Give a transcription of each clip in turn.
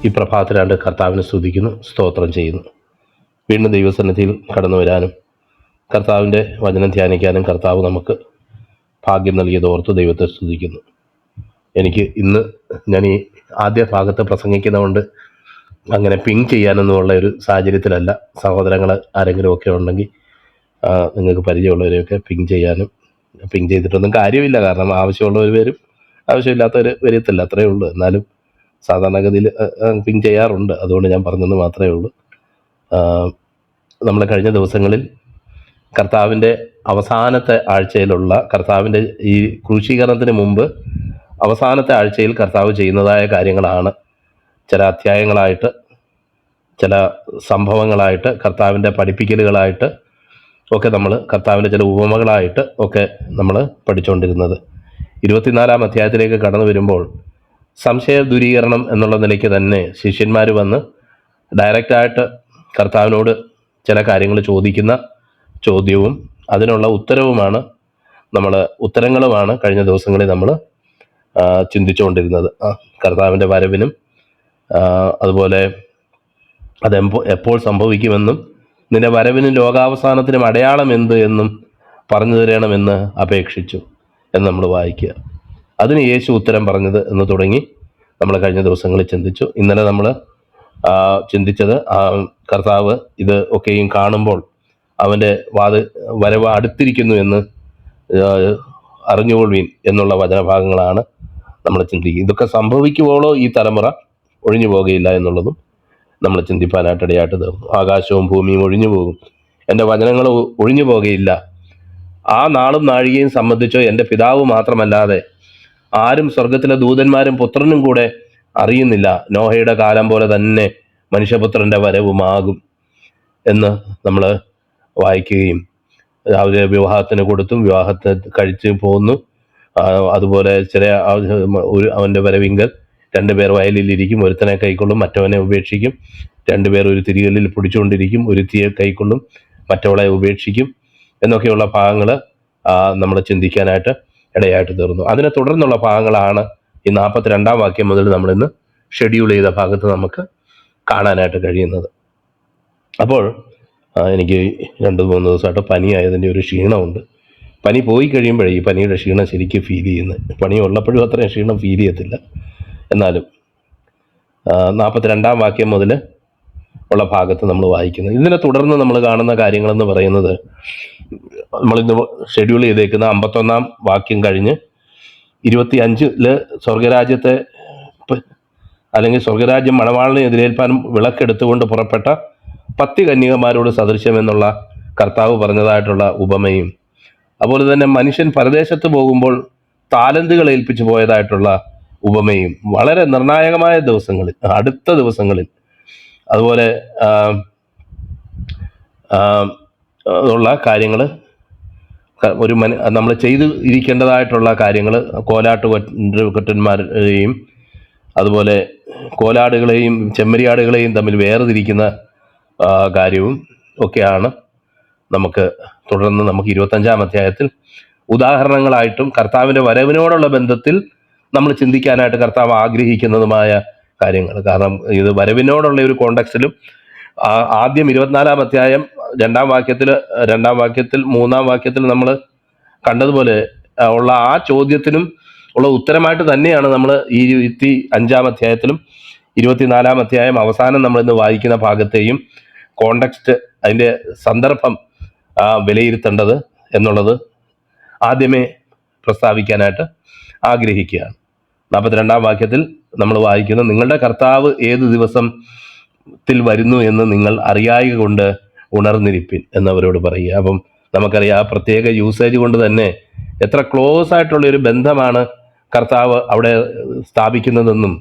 ഈ പ്രഭാതത്തിലാണ്ട് കർത്താവിനെ സ്തുതിക്കുന്നു, സ്തോത്രം ചെയ്യുന്നു. വീണ്ടും ദൈവസന്നിധിയിൽ കടന്നു വരാനും കർത്താവിൻ്റെ വചനം ധ്യാനിക്കാനും കർത്താവ് നമുക്ക് ഭാഗ്യം നൽകിയത് ഓർത്ത് ദൈവത്തെ സ്തുതിക്കുന്നു. എനിക്ക് ഇന്ന് ഞാൻ ഈ ആദ്യ ഭാഗത്ത് പ്രസംഗിക്കുന്നതുകൊണ്ട് അങ്ങനെ പിങ് ചെയ്യാനൊന്നുമുള്ള ഒരു സാഹചര്യത്തിലല്ല. സഹോദരങ്ങൾ ആരെങ്കിലുമൊക്കെ ഉണ്ടെങ്കിൽ നിങ്ങൾക്ക് പരിചയമുള്ളവരെയൊക്കെ പിങ് ചെയ്യാനും, പിങ് ചെയ്തിട്ടൊന്നും കാര്യമില്ല. കാരണം ആവശ്യമുള്ളവർ വരും, ആവശ്യമില്ലാത്തവർ വരത്തില്ല, അത്രയേ ഉള്ളൂ. എന്നാലും സാധാരണഗതിയിൽ പിങ് ചെയ്യാറുണ്ട്. അതുകൊണ്ട് ഞാൻ പറഞ്ഞെന്ന് മാത്രമേ ഉള്ളൂ. നമ്മൾ കഴിഞ്ഞ ദിവസങ്ങളിൽ കർത്താവിൻ്റെ അവസാനത്തെ ആഴ്ചയിലുള്ള കർത്താവിൻ്റെ ഈ ക്രൂശീകരണത്തിന് മുമ്പ് അവസാനത്തെ ആഴ്ചയിൽ കർത്താവ് ചെയ്യുന്നതായ കാര്യങ്ങളാണ് ചില അധ്യായങ്ങളായിട്ട്, ചില സംഭവങ്ങളായിട്ട്, കർത്താവിൻ്റെ പഠിപ്പിക്കലുകളായിട്ട് ഒക്കെ നമ്മൾ, കർത്താവിൻ്റെ ചില ഉപമകളായിട്ട് ഒക്കെ നമ്മൾ പഠിച്ചുകൊണ്ടിരുന്നത്. 24-ാം അധ്യായത്തിലേക്ക് കടന്നു വരുമ്പോൾ സംശയ ദൂരീകരണം എന്നുള്ള നിലയ്ക്ക് തന്നെ ശിഷ്യന്മാർ വന്ന് ഡയറക്റ്റായിട്ട് കർത്താവിനോട് ചില കാര്യങ്ങൾ ചോദിക്കുന്ന ചോദ്യവും അതിനുള്ള ഉത്തരങ്ങളുമാണ് കഴിഞ്ഞ ദിവസങ്ങളിൽ നമ്മൾ ചിന്തിച്ചുകൊണ്ടിരുന്നത്. കർത്താവിൻ്റെ വരവിനും അതുപോലെ അത് എപ്പോൾ സംഭവിക്കുമെന്നും നിന്റെ വരവിനും ലോകാവസാനത്തിനും അടയാളം എന്ത് എന്നും പറഞ്ഞു തരണമെന്ന് അപേക്ഷിച്ചു എന്ന് നമ്മൾ വായിക്കുക. അതിന് യേശു ഉത്തരം പറഞ്ഞത് എന്ന് തുടങ്ങി നമ്മൾ കഴിഞ്ഞ ദിവസങ്ങളിൽ ചിന്തിച്ചു. ഇന്നലെ നമ്മൾ ചിന്തിച്ചത് കർത്താവ് ഇത് ഒക്കെയും കാണുമ്പോൾ അവൻ്റെ വരവ് അടുത്തിരിക്കുന്നു എന്ന് അറിഞ്ഞുകൊള്ളുവീൻ എന്നുള്ള വചനഭാഗങ്ങളാണ് നമ്മൾ ചിന്തിക്കുക. ഇതൊക്കെ സംഭവിക്കുമ്പോഴോ ഈ തലമുറ ഒഴിഞ്ഞു പോകുകയില്ല എന്നുള്ളതും നമ്മൾ ചിന്തിപ്പാനായിട്ട് ഇടയായിട്ട് തീർന്നു. ആകാശവും ഭൂമിയും ഒഴിഞ്ഞു പോകും, എൻ്റെ വചനങ്ങൾ ഒഴിഞ്ഞു പോകുകയില്ല. ആ നാളും നാഴികയും സംബന്ധിച്ചോ എൻ്റെ പിതാവ് മാത്രമല്ലാതെ ആരും സ്വർഗത്തിലെ ദൂതന്മാരും പുത്രനും കൂടെ അറിയുന്നില്ല. നോഹയുടെ കാലം പോലെ തന്നെ മനുഷ്യപുത്രൻ്റെ വരവുമാകും എന്ന് നമ്മൾ വായിക്കുകയും രാവിലെ വിവാഹത്തിന് കൊടുത്തും വിവാഹത്തെ കഴിച്ച് പോന്നു. അതുപോലെ അവൻ്റെ വരവിങ്കൽ 2 പേർ വയലിലിരിക്കും, ഒരുത്തനെ കൈക്കൊള്ളും, മറ്റവനെ ഉപേക്ഷിക്കും. 2 പേർ ഒരു തിരികല്ലിൽ പിടിച്ചുകൊണ്ടിരിക്കും, ഒരുത്തിയെ കൈക്കൊള്ളും, മറ്റവളെ ഉപേക്ഷിക്കും എന്നൊക്കെയുള്ള ഭാഗങ്ങൾ നമ്മൾ ചിന്തിക്കാനായിട്ട് ഇടയായിട്ട് തീർന്നു. അതിനെ തുടർന്നുള്ള ഭാഗങ്ങളാണ് ഈ 42-ാം വാക്യം മുതൽ നമ്മളിന്ന് ഷെഡ്യൂൾ ചെയ്ത ഭാഗത്ത് നമുക്ക് കാണാനായിട്ട് കഴിയുന്നത്. അപ്പോൾ എനിക്ക് 2-3 ദിവസമായിട്ട് പനിയായതിൻ്റെ ഒരു ക്ഷീണമുണ്ട്. പനി പോയി കഴിയുമ്പോഴേ ഈ പനിയുടെ ക്ഷീണം ശരിക്കും ഫീൽ ചെയ്യുന്നത്. പനി ഉള്ളപ്പോഴും അത്രയും ക്ഷീണം ഫീൽ ചെയ്യത്തില്ല. എന്നാലും 42-ാം വാക്യം മുതൽ ഉള്ള ഭാഗത്ത് നമ്മൾ വായിക്കുന്നത്. ഇതിനെ തുടർന്ന് നമ്മൾ കാണുന്ന കാര്യങ്ങളെന്ന് പറയുന്നത്, നമ്മളിന്ന് ഷെഡ്യൂൾ ചെയ്തേക്കുന്ന 51-ാം വാക്യം കഴിഞ്ഞ് 25-ല് സ്വർഗരാജ്യത്തെ അല്ലെങ്കിൽ സ്വർഗരാജ്യം മണവാളിനെ എതിരേൽപ്പാനും വിളക്കെടുത്തുകൊണ്ട് പുറപ്പെട്ട 10 കന്യകമാരോട് സദൃശ്യമെന്നുള്ള കർത്താവ് പറഞ്ഞതായിട്ടുള്ള ഉപമയും, അതുപോലെ തന്നെ മനുഷ്യൻ പരദേശത്ത് പോകുമ്പോൾ താലന്തുകൾ ഏൽപ്പിച്ചു പോയതായിട്ടുള്ള ഉപമയും വളരെ നിർണായകമായ ദിവസങ്ങളിൽ, അടുത്ത ദിവസങ്ങളിൽ അതുപോലെ ഉള്ള കാര്യങ്ങൾ, നമ്മൾ ചെയ്തു ഇരിക്കേണ്ടതായിട്ടുള്ള കാര്യങ്ങൾ, കോലാട്ടുകൊറ്റന്മാരെയും അതുപോലെ കോലാടുകളെയും ചെമ്മരിയാടുകളെയും തമ്മിൽ വേർതിരിക്കുന്ന കാര്യവും ഒക്കെയാണ് നമുക്ക് തുടർന്ന് 25-ാം അധ്യായത്തിൽ ഉദാഹരണങ്ങളായിട്ടും കർത്താവിൻ്റെ വരവിനോടുള്ള ബന്ധത്തിൽ നമ്മൾ ചിന്തിക്കാനായിട്ട് കർത്താവ് ആഗ്രഹിക്കുന്നതുമായ കാര്യങ്ങൾ. കാരണം ഇത് വരവിനോടുള്ള ഒരു കോണ്ടെക്സ്റ്റിലും ആദ്യം 24-ാം അധ്യായം 2-ാം വാക്യത്തിൽ 3-ാം വാക്യത്തിൽ നമ്മൾ കണ്ടതുപോലെ ഉള്ള ആ ചോദ്യത്തിനും ഉള്ള ഉത്തരമായിട്ട് തന്നെയാണ് നമ്മൾ ഈ 25-ാം അധ്യായത്തിലും 24-ാം അധ്യായം അവസാനം നമ്മളിന്ന് വായിക്കുന്ന ഭാഗത്തെയും കോണ്ടെക്സ്റ്റ്, അതിൻ്റെ സന്ദർഭം വിലയിരുത്തേണ്ടത് എന്നുള്ളത് ആദ്യമേ പ്രസ്താവിക്കാനായിട്ട് ആഗ്രഹിക്കുകയാണ്. 42-ാം വാക്യത്തിൽ നമ്മൾ വായിക്കുന്ന, നിങ്ങളുടെ കർത്താവ് ഏത് ദിവസത്തിൽ വരുന്നു എന്ന് നിങ്ങൾ അറിയായ കൊണ്ട് ഉണർന്നിരിപ്പിൻ എന്നവരോട് പറയുക. അപ്പം നമുക്കറിയാം, ആ പ്രത്യേക യൂസേജ് കൊണ്ട് തന്നെ എത്ര ക്ലോസ് ആയിട്ടുള്ളൊരു ബന്ധമാണ് കർത്താവ് അവിടെ സ്ഥാപിക്കുന്നതെന്നും,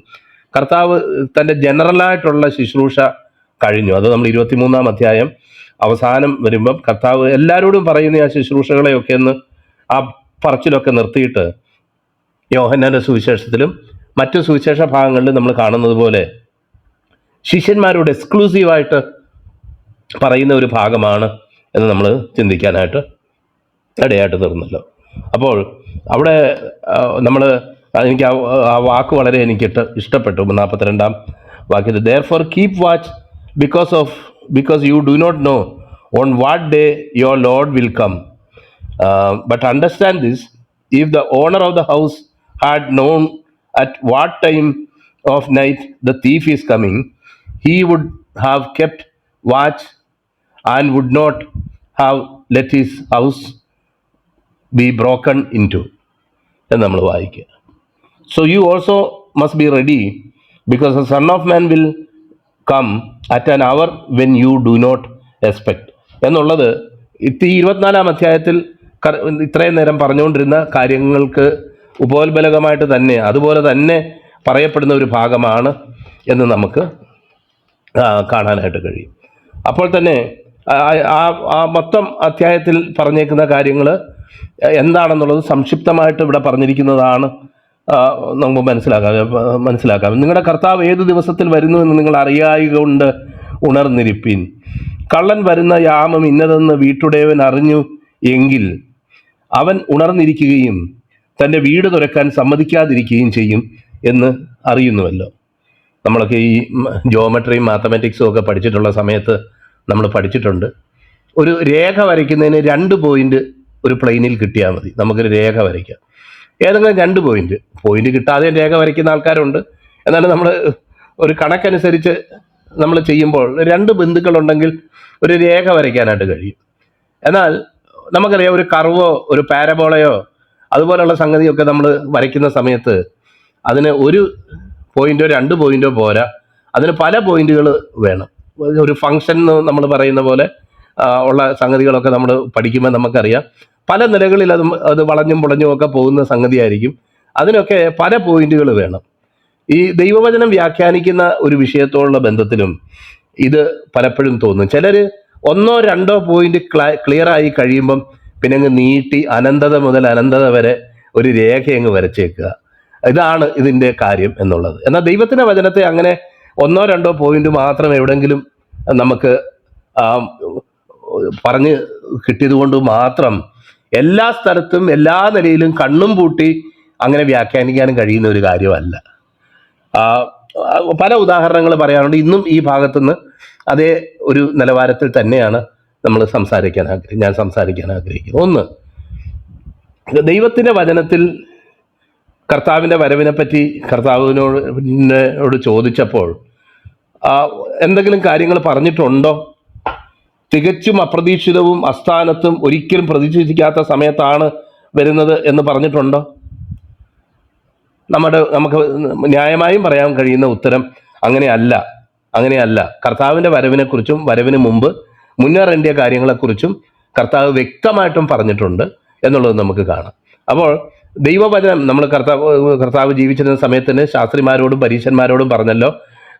കർത്താവ് തൻ്റെ ജനറലായിട്ടുള്ള ശുശ്രൂഷ കഴിഞ്ഞു. അത് നമ്മൾ 23-ാം അധ്യായം അവസാനം വരുമ്പം കർത്താവ് എല്ലാവരോടും പറയുന്ന ആ ശുശ്രൂഷകളെയൊക്കെ ഒന്ന് ആ പറച്ചിലൊക്കെ നിർത്തിയിട്ട് യോഹന്നാന്റെ സുവിശേഷത്തിലും മറ്റു സുവിശേഷ ഭാഗങ്ങളിലും നമ്മൾ കാണുന്നത് പോലെ ശിഷ്യന്മാരോട് എക്സ്ക്ലൂസീവായിട്ട് പറയുന്ന ഒരു ഭാഗമാണ് എന്ന് നമ്മൾ ചിന്തിക്കാനായിട്ട് ഇടയായിട്ട് തീർന്നല്ലോ. അപ്പോൾ അവിടെ എനിക്ക് ആ വാക്ക് വളരെ എനിക്ക് ഇഷ്ടപ്പെട്ടു. 42-ാം വാക്യത്തിൽ therefore keep watch because you do not know on what day your Lord will come. But understand this, if the owner of the house had known at what time of night the thief is coming, he would have kept watch and would not have let his house be broken into എന്ന് നമ്മൾ വായിക്കുക. So you also must be ready, because the Son of Man will come at an hour when you do not expect എന്നുള്ളത് ഈ 24 അധ്യായത്തിൽ ഇത്രയും നേരം പറഞ്ഞുകൊണ്ടിരുന്ന കാര്യങ്ങൾക്ക് ഉപോത്ബലകമായിട്ട് തന്നെ അതുപോലെ തന്നെ പറയപ്പെടുന്ന ഒരു ഭാഗമാണ് എന്ന് നമുക്ക് കാണാനായിട്ട് കഴിയും. അപ്പോൾ തന്നെ ആ മൊത്തം അധ്യായത്തിൽ പറഞ്ഞേക്കുന്ന കാര്യങ്ങൾ എന്താണെന്നുള്ളത് സംക്ഷിപ്തമായിട്ട് ഇവിടെ പറഞ്ഞിരിക്കുന്നതാണ് നമുക്ക് മനസ്സിലാക്കാം. നിങ്ങളുടെ കർത്താവ് ഏത് ദിവസത്തിൽ വരുന്നു എന്ന് നിങ്ങൾ അറിയായകൊണ്ട് ഉണർന്നിരിപ്പീൻ. കള്ളൻ വരുന്ന യാമം ഇന്നതെന്ന് വീട്ടുടയവൻ അറിഞ്ഞു എങ്കിൽ അവൻ ഉണർന്നിരിക്കുകയും തൻ്റെ വീട് തുറക്കാൻ സമ്മതിക്കാതിരിക്കുകയും ചെയ്യും എന്ന് അറിയുന്നുവല്ലോ. നമ്മളൊക്കെ ഈ ജോമെട്രിയും മാത്തമാറ്റിക്സും ഒക്കെ പഠിച്ചിട്ടുള്ള സമയത്ത് നമ്മൾ പഠിച്ചിട്ടുണ്ട്, ഒരു രേഖ വരയ്ക്കുന്നതിന് 2 പോയിന്റ് ഒരു പ്ലെയിനിൽ കിട്ടിയാൽ മതി. നമുക്കൊരു രേഖ വരയ്ക്കാം, ഏതെങ്കിലും 2 പോയിന്റ് കിട്ടാതെ രേഖ വരയ്ക്കുന്ന ആൾക്കാരുണ്ട്. എന്നാലും നമ്മൾ ഒരു കണക്കനുസരിച്ച് നമ്മൾ ചെയ്യുമ്പോൾ 2 ബിന്ദുക്കളുണ്ടെങ്കിൽ ഒരു രേഖ വരയ്ക്കാനായിട്ട് കഴിയും. എന്നാൽ നമുക്കറിയാം, ഒരു കർവോ ഒരു പാരബോളയോ അതുപോലെയുള്ള സംഗതിയൊക്കെ നമ്മൾ വരയ്ക്കുന്ന സമയത്ത് അതിന് 1 പോയിന്റോ 2 പോയിന്റോ പോരാ, അതിന് പല പോയിന്റുകൾ വേണം. ഒരു ഫംഗ്ഷൻ എന്ന് നമ്മൾ പറയുന്ന പോലെ ഉള്ള സംഗതികളൊക്കെ നമ്മൾ പഠിക്കുമ്പോൾ നമുക്കറിയാം, പല നിലകളിൽ അത് വളഞ്ഞും പുളഞ്ഞും ഒക്കെ പോകുന്ന സംഗതിയായിരിക്കും. അതിനൊക്കെ പല പോയിന്റുകൾ വേണം. ഈ ദൈവവചനം വ്യാഖ്യാനിക്കുന്ന ഒരു വിഷയത്തോടുള്ള ബന്ധത്തിലും ഇത് പലപ്പോഴും തോന്നും. ചിലർ 1-2 പോയിന്റ് ക്ലിയർ ആയി കഴിയുമ്പം പിന്നെ അങ്ങ് നീട്ടി അനന്തത മുതൽ അനന്തത വരെ ഒരു രേഖ അങ്ങ് വരച്ചേക്കുക. ഇതാണ് ഇതിൻ്റെ കാര്യം എന്നുള്ളത്. എന്നാൽ ദൈവത്തിൻ്റെ വചനത്തെ അങ്ങനെ 1-2 പോയിന്റ് മാത്രം എവിടെങ്കിലും നമുക്ക് പറഞ്ഞ് കിട്ടിയത് കൊണ്ട് മാത്രം എല്ലാ സ്ഥലത്തും എല്ലാ നിലയിലും കണ്ണും പൂട്ടി അങ്ങനെ വ്യാഖ്യാനിക്കാനും കഴിയുന്ന ഒരു കാര്യമല്ല. പല ഉദാഹരണങ്ങൾ പറയാനുണ്ട്. ഇന്നും ഈ ഭാഗത്തുനിന്ന് അതേ ഒരു നിലവാരത്തിൽ തന്നെയാണ് ഞാൻ സംസാരിക്കാൻ ആഗ്രഹിക്കുന്നത്. ഒന്ന്, ദൈവത്തിൻ്റെ വചനത്തിൽ കർത്താവിൻ്റെ വരവിനെ പറ്റി കർത്താവിനോട് ചോദിച്ചപ്പോൾ എന്തെങ്കിലും കാര്യങ്ങൾ പറഞ്ഞിട്ടുണ്ടോ? തികച്ചും അപ്രതീക്ഷിതവും അസ്ഥാനത്തും ഒരിക്കലും പ്രതീക്ഷിക്കാത്ത സമയത്താണ് വരുന്നത് എന്ന് പറഞ്ഞിട്ടുണ്ടോ? നമുക്ക് ന്യായമായും പറയാൻ കഴിയുന്ന ഉത്തരം അങ്ങനെയല്ല. കർത്താവിൻ്റെ വരവിനെക്കുറിച്ചും വരവിന് മുമ്പ് മുന്നേറേണ്ട കാര്യങ്ങളെക്കുറിച്ചും കർത്താവ് വ്യക്തമായിട്ടും പറഞ്ഞിട്ടുണ്ട് എന്നുള്ളത് നമുക്ക് കാണാം. അപ്പോൾ ദൈവവചനം നമ്മൾ കർത്താവ് ജീവിച്ചിരുന്ന സമയത്തിന് ശാസ്ത്രിമാരോടും പരീശന്മാരോടും പറഞ്ഞല്ലോ,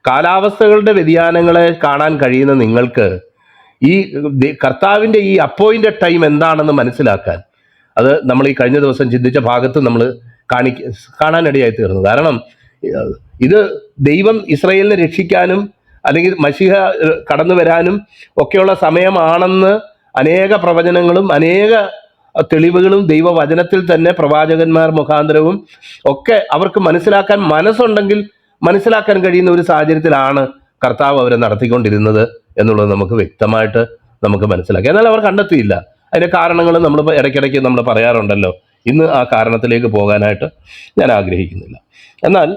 കാലാവസ്ഥകളുടെ വ്യതിയാനങ്ങളെ കാണാൻ കഴിയുന്ന നിങ്ങൾക്ക് ഈ കർത്താവിൻ്റെ ഈ അപ്പോയിൻറ്റഡ് ടൈം എന്താണെന്ന് മനസ്സിലാക്കാൻ, അത് നമ്മൾ ഈ കഴിഞ്ഞ ദിവസം ചിന്തിച്ച ഭാഗത്ത് നമ്മൾ കാണാനിടയായി തീർന്നു. കാരണം ഇത് ദൈവം ഇസ്രായേലിനെ രക്ഷിക്കാനും അല്ലെങ്കിൽ മശീഹ കടന്നു വരാനും ഒക്കെയുള്ള സമയമാണെന്ന് അനേക പ്രവചനങ്ങളും അനേക തെളിവുകളും ദൈവവചനത്തിൽ തന്നെ പ്രവാചകന്മാർ മുഖാന്തരവും ഒക്കെ അവർക്ക് മനസ്സിലാക്കാൻ മനസ്സുണ്ടെങ്കിൽ മനസ്സിലാക്കാൻ കഴിയുന്ന ഒരു സാഹചര്യത്തിലാണ് കർത്താവ് അവരെ നടത്തിക്കൊണ്ടിരുന്നത് എന്നുള്ളത് നമുക്ക് വ്യക്തമായിട്ട് നമുക്ക് മനസ്സിലാക്കാം. എന്നാൽ അവർ കണ്ടെത്തിയില്ല. അതിൻ്റെ കാരണങ്ങൾ നമ്മൾ ഇടയ്ക്കിടയ്ക്ക് നമ്മൾ പറയാറുണ്ടല്ലോ. ഇന്ന് ആ കാരണത്തിലേക്ക് പോകാനായിട്ട് ഞാൻ ആഗ്രഹിക്കുന്നില്ല. എന്നാൽ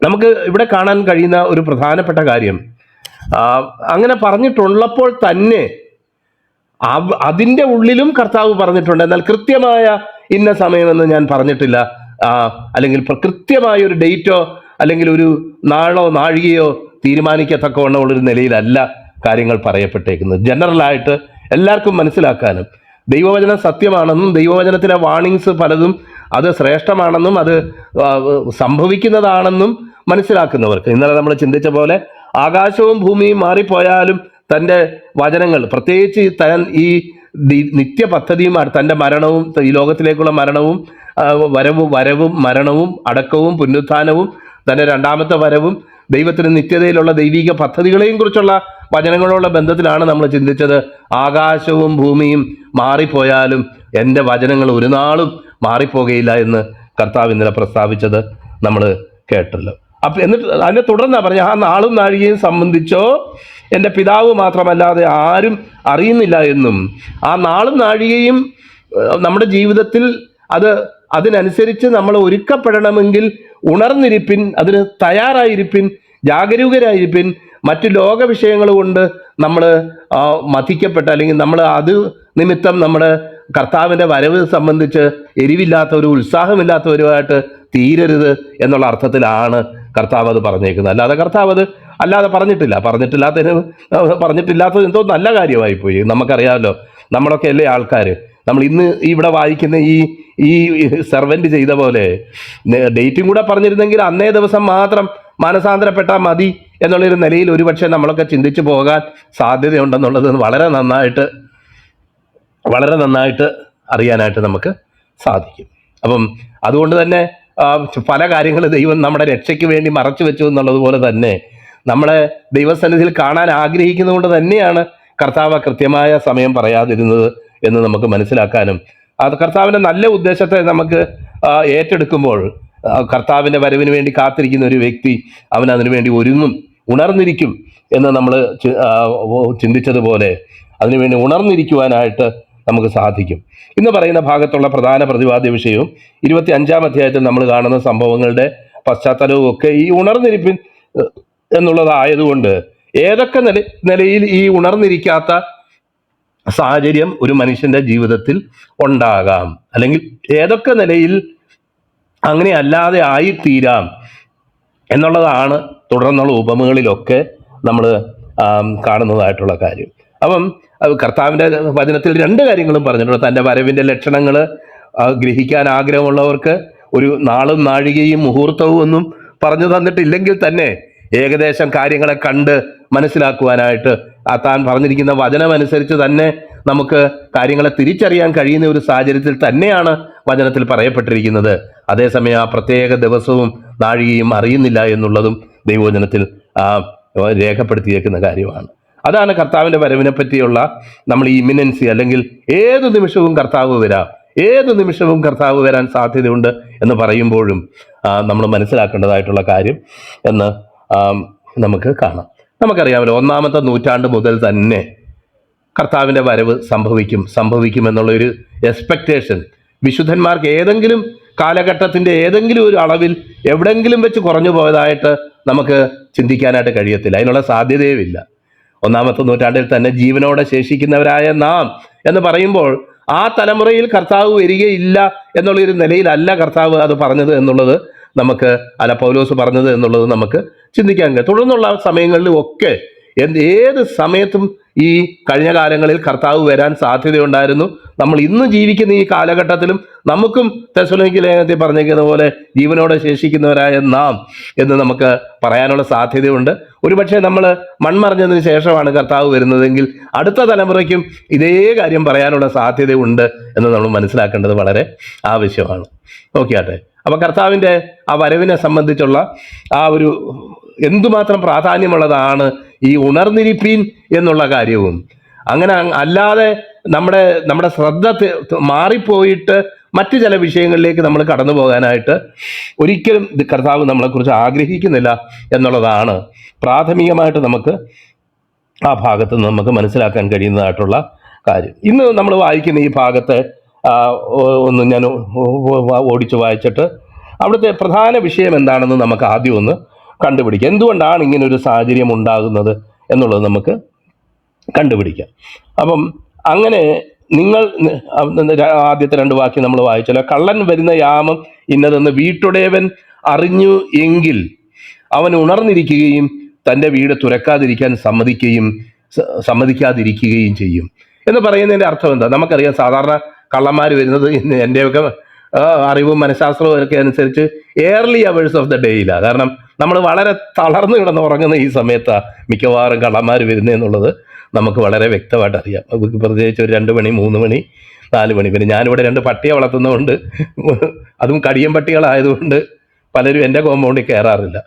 നമുക്ക് ഇവിടെ കാണാൻ കഴിയുന്ന ഒരു പ്രധാനപ്പെട്ട കാര്യം, അങ്ങനെ പറഞ്ഞിട്ടുള്ളപ്പോൾ തന്നെ അതിൻ്റെ ഉള്ളിലും കർത്താവ് പറഞ്ഞിട്ടുണ്ട്. എന്നാൽ കൃത്യമായ ഇന്ന സമയമെന്ന് ഞാൻ പറഞ്ഞിട്ടില്ല, അല്ലെങ്കിൽ കൃത്യമായ ഒരു ഡേറ്റോ അല്ലെങ്കിൽ ഒരു നാളോ നാഴികയോ തീരുമാനിക്കത്തക്കവണ്ണമുള്ളൊരു നിലയിലല്ല കാര്യങ്ങൾ പറയപ്പെട്ടേക്കുന്നത്. ജനറലായിട്ട് എല്ലാവർക്കും മനസ്സിലാക്കാനും ദൈവവചനം സത്യമാണെന്നും ദൈവവചനത്തിലെ വാണിങ്സ് പലതും അത് ശ്രേഷ്ഠമാണെന്നും അത് സംഭവിക്കുന്നതാണെന്നും മനസ്സിലാക്കുന്നവർക്ക്. ഇന്നലെ നമ്മൾ ചിന്തിച്ച പോലെ ആകാശവും ഭൂമിയും മാറിപ്പോയാലും തൻ്റെ വചനങ്ങൾ, പ്രത്യേകിച്ച് ഈ നിത്യ പദ്ധതിയും തൻ്റെ മരണവും ഈ ലോകത്തിലേക്കുള്ള മരണവും വരവും മരണവും അടക്കവും പുനരുത്ഥാനവും തൻ്റെ രണ്ടാമത്തെ വരവും ദൈവത്തിന് നിത്യതയിലുള്ള ദൈവിക പദ്ധതികളെയും കുറിച്ചുള്ള വചനങ്ങളുള്ള ബന്ധത്തിലാണ് നമ്മൾ ചിന്തിച്ചത്. ആകാശവും ഭൂമിയും മാറിപ്പോയാലും എൻ്റെ വചനങ്ങൾ ഒരു നാളും മാറിപ്പോകുകയില്ല എന്ന് കർത്താവ് ഇന്നലെ പ്രസ്താവിച്ചത് നമ്മൾ കേട്ടല്ലോ. എന്നിട്ട് അതിനെ തുടർന്നാ പറഞ്ഞ, ആ നാളും നാഴികയും സംബന്ധിച്ചോ എൻ്റെ പിതാവ് മാത്രമല്ലാതെ ആരും അറിയുന്നില്ല എന്നും, ആ നാളും നാഴികയും നമ്മുടെ ജീവിതത്തിൽ അതിനനുസരിച്ച് നമ്മൾ ഒരുക്കപ്പെടണമെങ്കിൽ ഉണർന്നിരിപ്പിൻ, അതിന് തയ്യാറായിരിപ്പിൻ, ജാഗരൂകരായിരിപ്പിൻ. മറ്റു ലോക വിഷയങ്ങൾ കൊണ്ട് നമ്മൾ മഥിക്കപ്പെട്ട, അല്ലെങ്കിൽ നമ്മൾ അത് നിമിത്തം നമ്മൾ കർത്താവിൻ്റെ വരവ് സംബന്ധിച്ച് എരിവില്ലാത്തവരും ഉത്സാഹമില്ലാത്തവരുമായിട്ട് തീരരുത് എന്നുള്ള അർത്ഥത്തിലാണ് കർത്താവ് അത് പറഞ്ഞേക്കുന്നത്. അല്ലാതെ കർത്താവ് അത് അല്ലാതെ പറഞ്ഞിട്ടില്ലാത്തത് എന്തോ നല്ല കാര്യമായിപ്പോയി. നമുക്കറിയാമല്ലോ, നമ്മളൊക്കെ അല്ലേ ആൾക്കാർ. നമ്മൾ ഇന്ന് ഇവിടെ വായിക്കുന്ന ഈ സെർവൻ്റ് ചെയ്ത പോലെ ഡേറ്റും കൂടെ പറഞ്ഞിരുന്നെങ്കിൽ അന്നേ ദിവസം മാത്രം മാനസാന്തരപ്പെട്ടാൽ മതി എന്നുള്ളൊരു നിലയിൽ ഒരുപക്ഷെ നമ്മളൊക്കെ ചിന്തിച്ചു പോകാൻ സാധ്യതയുണ്ടെന്നുള്ളത് വളരെ നന്നായിട്ട് അറിയാനായിട്ട് നമുക്ക് സാധിക്കും. അപ്പം അതുകൊണ്ട് തന്നെ പല കാര്യങ്ങൾ ദൈവം നമ്മുടെ രക്ഷയ്ക്ക് വേണ്ടി മറച്ചു വെച്ചു എന്നുള്ളത് പോലെ തന്നെ നമ്മളെ ദൈവസന്നിധിയിൽ കാണാൻ ആഗ്രഹിക്കുന്നത് കൊണ്ട് തന്നെയാണ് കർത്താവ് കൃത്യമായ സമയം പറയാതിരുന്നത് എന്ന് നമുക്ക് മനസ്സിലാക്കാനും, അത് കർത്താവിൻ്റെ നല്ല ഉദ്ദേശത്തെ നമുക്ക് ഏറ്റെടുക്കുമ്പോൾ കർത്താവിൻ്റെ വരവിന് വേണ്ടി കാത്തിരിക്കുന്ന ഒരു വ്യക്തി അവൻ അതിനു വേണ്ടി ഉണർന്നിരിക്കും എന്ന് നമ്മൾ ചിന്തിച്ചതുപോലെ അതിനുവേണ്ടി ഉണർന്നിരിക്കുവാനായിട്ട് നമുക്ക് സാധിക്കും. ഇന്ന് പറയുന്ന ഭാഗത്തുള്ള പ്രധാന പ്രതിപാദ്യ വിഷയവും 25-ാം അധ്യായത്തിൽ നമ്മൾ കാണുന്ന സംഭവങ്ങളുടെ പശ്ചാത്തലവും ഒക്കെ ഈ ഉണർന്നിരിപ്പിൻ എന്നുള്ളതായതുകൊണ്ട് ഏതൊക്കെ നിലയിൽ ഈ ഉണർന്നിരിക്കാത്ത സാഹചര്യം ഒരു മനുഷ്യൻ്റെ ജീവിതത്തിൽ ഉണ്ടാകാം, അല്ലെങ്കിൽ ഏതൊക്കെ നിലയിൽ അങ്ങനെ അല്ലാതെ ആയിത്തീരാം എന്നുള്ളതാണ് തുടർന്നുള്ള ഉപമകളിലൊക്കെ നമ്മൾ കാണുന്നതായിട്ടുള്ള കാര്യം. അപ്പം കർത്താവിൻ്റെ വചനത്തിൽ 2 കാര്യങ്ങളും പറഞ്ഞിട്ടുണ്ട്. തൻ്റെ വരവിൻ്റെ ലക്ഷണങ്ങൾ ഗ്രഹിക്കാൻ ആഗ്രഹമുള്ളവർക്ക് ഒരു നാളും നാഴികയും മുഹൂർത്തവും ഒന്നും പറഞ്ഞു തന്നിട്ടില്ലെങ്കിൽ തന്നെ ഏകദേശം കാര്യങ്ങളെ കണ്ട് മനസ്സിലാക്കുവാനായിട്ട് താൻ പറഞ്ഞിരിക്കുന്ന വചനമനുസരിച്ച് തന്നെ നമുക്ക് കാര്യങ്ങളെ തിരിച്ചറിയാൻ കഴിയുന്ന ഒരു സാഹചര്യത്തിൽ തന്നെയാണ് വചനത്തിൽ പറയപ്പെട്ടിരിക്കുന്നത്. അതേസമയം ആ പ്രത്യേക ദിവസവും നാഴികയും അറിയുന്നില്ല എന്നുള്ളതും ദൈവവചനത്തിൽ രേഖപ്പെടുത്തിയേക്കുന്ന കാര്യമാണ്. അതാണ് കർത്താവിൻ്റെ വരവിനെ പറ്റിയുള്ള നമ്മൾ ഈ ഇമിനൻസി, അല്ലെങ്കിൽ ഏത് നിമിഷവും കർത്താവ് വരാൻ സാധ്യതയുണ്ട് എന്ന് പറയുമ്പോഴും നമ്മൾ മനസ്സിലാക്കേണ്ടതായിട്ടുള്ള കാര്യം എന്ന് നമുക്ക് കാണാം. നമുക്കറിയാമല്ലോ, 1-ാമത്തെ നൂറ്റാണ്ട് മുതൽ തന്നെ കർത്താവിൻ്റെ വരവ് സംഭവിക്കുമെന്നുള്ളൊരു എക്സ്പെക്റ്റേഷൻ വിശുദ്ധന്മാർക്ക് ഏതെങ്കിലും കാലഘട്ടത്തിൻ്റെ ഏതെങ്കിലും ഒരു അളവിൽ എവിടെങ്കിലും വെച്ച് കുറഞ്ഞു പോയതായിട്ട് നമുക്ക് ചിന്തിക്കാനായിട്ട് കഴിയത്തില്ല. അതിനുള്ള സാധ്യതയുമില്ല. 1-ാമത്തെ നൂറ്റാണ്ടിൽ തന്നെ ജീവനോടെ ശേഷിക്കുന്നവരായ നാം എന്ന് പറയുമ്പോൾ ആ തലമുറയിൽ കർത്താവ് വരികയില്ല എന്നുള്ളൊരു നിലയിലല്ല കർത്താവ് അത് പറഞ്ഞത് എന്നുള്ളത് പൗലോസ് പറഞ്ഞത് എന്നുള്ളത് നമുക്ക് ചിന്തിക്കാൻ കഴിയും. തുടർന്നുള്ള സമയങ്ങളിലും ഒക്കെ ഏത് സമയത്തും ഈ കഴിഞ്ഞ കാലങ്ങളിൽ കർത്താവ് വരാൻ സാധ്യതയുണ്ടായിരുന്നു. നമ്മൾ ഇന്ന് ജീവിക്കുന്ന ഈ കാലഘട്ടത്തിലും നമുക്കും തെസ്സലോനിക്ക ലേഖനത്തിൽ പറഞ്ഞിരിക്കുന്ന പോലെ ജീവനോടെ ശേഷിക്കുന്നവരായ നാം എന്ന് നമുക്ക് പറയാനുള്ള സാധ്യതയുണ്ട്. ഒരുപക്ഷെ നമ്മൾ മൺമറഞ്ഞതിന് ശേഷമാണ് കർത്താവ് വരുന്നതെങ്കിൽ അടുത്ത തലമുറയ്ക്കും ഇതേ കാര്യം പറയാനുള്ള സാധ്യതയുണ്ട് എന്ന് നമ്മൾ മനസ്സിലാക്കേണ്ടത് വളരെ ആവശ്യമാണ്. നോക്കിയാട്ടെ, അപ്പോൾ കർത്താവിൻ്റെ ആ വരവിനെ സംബന്ധിച്ചുള്ള ആ ഒരു എന്തുമാത്രം പ്രാധാന്യമുള്ളതാണ് ഈ ഉണർന്നിരിപ്പീൻ എന്നുള്ള കാര്യവും. അങ്ങനെ അല്ലാതെ നമ്മുടെ ശ്രദ്ധ മാറിപ്പോയിട്ട് മറ്റു ചില വിഷയങ്ങളിലേക്ക് നമ്മൾ കടന്നു പോകാനായിട്ട് ഒരിക്കലും കർത്താവ് നമ്മളെക്കുറിച്ച് ആഗ്രഹിക്കുന്നില്ല എന്നുള്ളതാണ് പ്രാഥമികമായിട്ട് നമുക്ക് ആ ഭാഗത്ത് നിന്ന് നമുക്ക് മനസ്സിലാക്കാൻ കഴിയുന്നതായിട്ടുള്ള കാര്യം. ഇന്ന് നമ്മൾ വായിക്കുന്ന ഈ ഭാഗത്തെ ഒന്ന് ഞാൻ ഓടിച്ച് വായിച്ചിട്ട് അവിടുത്തെ പ്രധാന വിഷയം എന്താണെന്ന് നമുക്ക് ആദ്യം ഒന്ന് കണ്ടുപിടിക്കാം. എന്തുകൊണ്ടാണ് ഇങ്ങനൊരു സാഹചര്യം ഉണ്ടാകുന്നത് എന്നുള്ളത് നമുക്ക് കണ്ടുപിടിക്കാം. അപ്പം അങ്ങനെ നിങ്ങൾ ആദ്യത്തെ 2 വാക്യം നമ്മൾ വായിച്ചല്ലോ. കള്ളൻ വരുന്ന യാമം ഇന്നതെന്ന് വീട്ടുടയവൻ അറിഞ്ഞു എങ്കിൽ അവൻ ഉണർന്നിരിക്കുകയും തൻ്റെ വീട് തുറക്കാതിരിക്കാൻ സമ്മതിക്കാതിരിക്കുകയും ചെയ്യും എന്ന് പറയുന്നതിൻ്റെ അർത്ഥം എന്താ? നമുക്കറിയാം, സാധാരണ കള്ളന്മാർ വരുന്നത് എൻ്റെയൊക്കെ അറിവും മനഃശാസ്ത്രവും ഒക്കെ അനുസരിച്ച് ഏർലി അവേഴ്സ് ഓഫ് ദ ഡേയിലാണ്. കാരണം നമ്മൾ വളരെ തളർന്നു കിടന്ന് ഉറങ്ങുന്ന ഈ സമയത്താണ് മിക്കവാറും കള്ളന്മാർ വരുന്നതെന്നുള്ളത് നമുക്ക് വളരെ വ്യക്തമായിട്ട് അറിയാം. പ്രത്യേകിച്ച് ഒരു 2 മണി 3 മണി 4 മണി. പിന്നെ ഞാനിവിടെ 2 പട്ടിയെ വളർത്തുന്നതുകൊണ്ട്, അതും കടിയൻ പട്ടികളായതുകൊണ്ട് പലരും എൻ്റെ കോമ്പൗണ്ടിൽ കയറാറില്ല.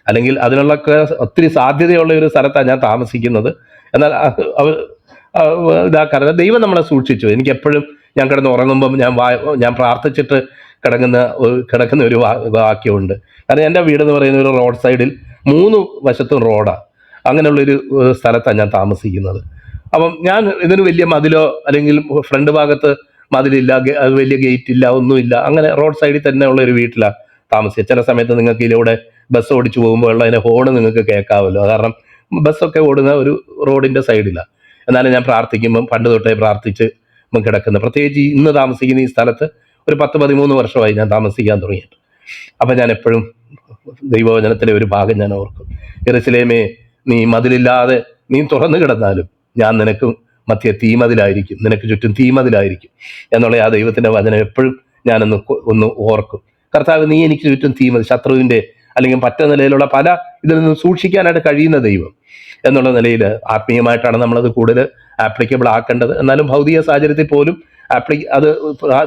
അല്ലെങ്കിൽ അതിനുള്ളൊക്കെ ഒത്തിരി സാധ്യതയുള്ള ഒരു സ്ഥലത്താണ് ഞാൻ താമസിക്കുന്നത്. എന്നാൽ ഇതാക്കാറില്ല. ദൈവം നമ്മളെ സൂക്ഷിച്ചു. എനിക്കെപ്പോഴും ഞാൻ കിടന്ന് ഉറങ്ങുമ്പം ഞാൻ പ്രാർത്ഥിച്ചിട്ട് കിടക്കുന്ന ഒരു വാക്യമുണ്ട്. കാരണം എൻ്റെ വീടെന്ന് പറയുന്ന ഒരു റോഡ് സൈഡിൽ 3 വശത്തും റോഡാണ്. അങ്ങനെയുള്ളൊരു സ്ഥലത്താണ് ഞാൻ താമസിക്കുന്നത്. അപ്പം ഞാൻ ഇതിന് വലിയ മതിലോ അല്ലെങ്കിൽ ഫ്രണ്ട് ഭാഗത്ത് മതിലില്ല, വലിയ ഗേറ്റ് ഇല്ല, ഒന്നുമില്ല. അങ്ങനെ റോഡ് സൈഡിൽ തന്നെ ഉള്ള ഒരു വീട്ടിലാണ് താമസിക്കുക. ചില സമയത്ത് നിങ്ങൾക്ക് ഇതിലൂടെ ബസ് ഓടിച്ചു പോകുമ്പോൾ ഉള്ള അതിൻ്റെ ഹോണ് നിങ്ങൾക്ക് കേൾക്കാമല്ലോ. കാരണം ബസ്സൊക്കെ ഓടുന്ന ഒരു റോഡിൻ്റെ സൈഡിലാണ്. എന്നാലും ഞാൻ പ്രാർത്ഥിക്കുമ്പം പണ്ട് തൊട്ടേ പ്രാർത്ഥിച്ച് കിടക്കുന്ന, പ്രത്യേകിച്ച് ഇന്ന് താമസിക്കുന്ന ഈ സ്ഥലത്ത് ഒരു 10-13 വർഷമായി ഞാൻ താമസിക്കാൻ തുടങ്ങിയിട്ട്. അപ്പം ഞാൻ എപ്പോഴും ദൈവവചനത്തിലെ ഒരു ഭാഗം ഞാൻ ഓർക്കും. യെരൂശലേമേ, നീ മതിലില്ലാതെ നീ തുറന്നു കിടന്നാലും ഞാൻ നിനക്ക് മധ്യ തീമതിലായിരിക്കും, നിനക്ക് ചുറ്റും തീമതിലായിരിക്കും എന്നുള്ള ആ ദൈവത്തിൻ്റെ വചനം എപ്പോഴും ഒന്ന് ഓർക്കും. കർത്താവ്, നീ എനിക്ക് ചുറ്റും തീമതി, ശത്രുവിൻ്റെ അല്ലെങ്കിൽ മറ്റു നിലയിലുള്ള പല ഇതിൽ നിന്നും സൂക്ഷിക്കാനായിട്ട് കഴിയുന്ന ദൈവം എന്നുള്ള നിലയിൽ ആത്മീയമായിട്ടാണ് നമ്മളത് കൂടുതൽ ആപ്ലിക്കബിൾ ആക്കേണ്ടത്. എന്നാലും ഭൗതിക സാഹചര്യത്തിൽ പോലും അത്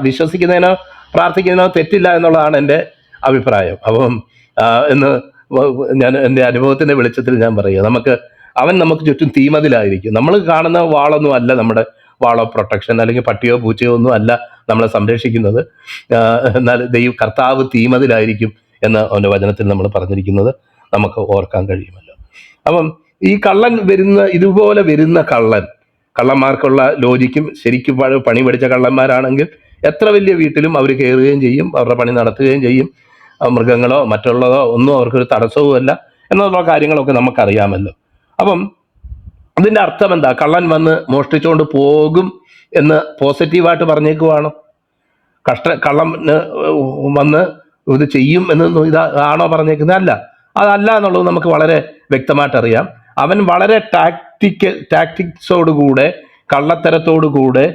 വിശ്വസിക്കുന്നതിനോ പ്രാർത്ഥിക്കുന്നതിനോ തെറ്റില്ല എന്നുള്ളതാണ് എൻ്റെ അഭിപ്രായം. അപ്പം എന്ന് ഞാൻ എൻ്റെ അനുഭവത്തിൻ്റെ വെളിച്ചത്തിൽ ഞാൻ പറയുക, അവൻ നമുക്ക് ചുറ്റും തീമതിലായിരിക്കും. നമ്മൾ കാണുന്ന വാളൊന്നും അല്ല നമ്മുടെ വാൾ ഓഫ് പ്രൊട്ടക്ഷൻ, അല്ലെങ്കിൽ പട്ടിയോ പൂച്ചയോ ഒന്നും അല്ല നമ്മളെ സംരക്ഷിക്കുന്നത്. എന്നാൽ കർത്താവ് തീമതിലായിരിക്കും എന്ന് അവൻ്റെ വചനത്തിൽ നമ്മൾ പറഞ്ഞിരിക്കുന്നത് നമുക്ക് ഓർക്കാൻ കഴിയുമല്ലോ. അപ്പം ഈ ഇതുപോലെ വരുന്ന കള്ളന്മാർക്കുള്ള ലോജിക്കും ശരിക്കും പണി പഠിച്ച കള്ളന്മാരാണെങ്കിൽ എത്ര വലിയ വീട്ടിലും അവർ കയറുകയും ചെയ്യും, അവരുടെ പണി നടത്തുകയും ചെയ്യും. മൃഗങ്ങളോ മറ്റുള്ളതോ ഒന്നും അവർക്കൊരു തടസ്സവുമല്ല എന്നുള്ള കാര്യങ്ങളൊക്കെ നമുക്കറിയാമല്ലോ. അപ്പം അതിൻ്റെ അർത്ഥം എന്താ? കള്ളൻ വന്ന് മോഷ്ടിച്ചുകൊണ്ട് പോകും എന്ന് പോസിറ്റീവായിട്ട് പറഞ്ഞേക്കുവാണോ? കള്ളൻ വന്ന് ഇത് ചെയ്യും എന്നൊന്നും ഇതാണോ പറഞ്ഞേക്കുന്നത്? അല്ല, അതല്ല എന്നുള്ളത് നമുക്ക് വളരെ വ്യക്തമായിട്ട് അറിയാം. അവൻ വളരെ ടാക്ടിക്സോടുകൂടെ, കള്ളത്തരത്തോടുകൂടെ,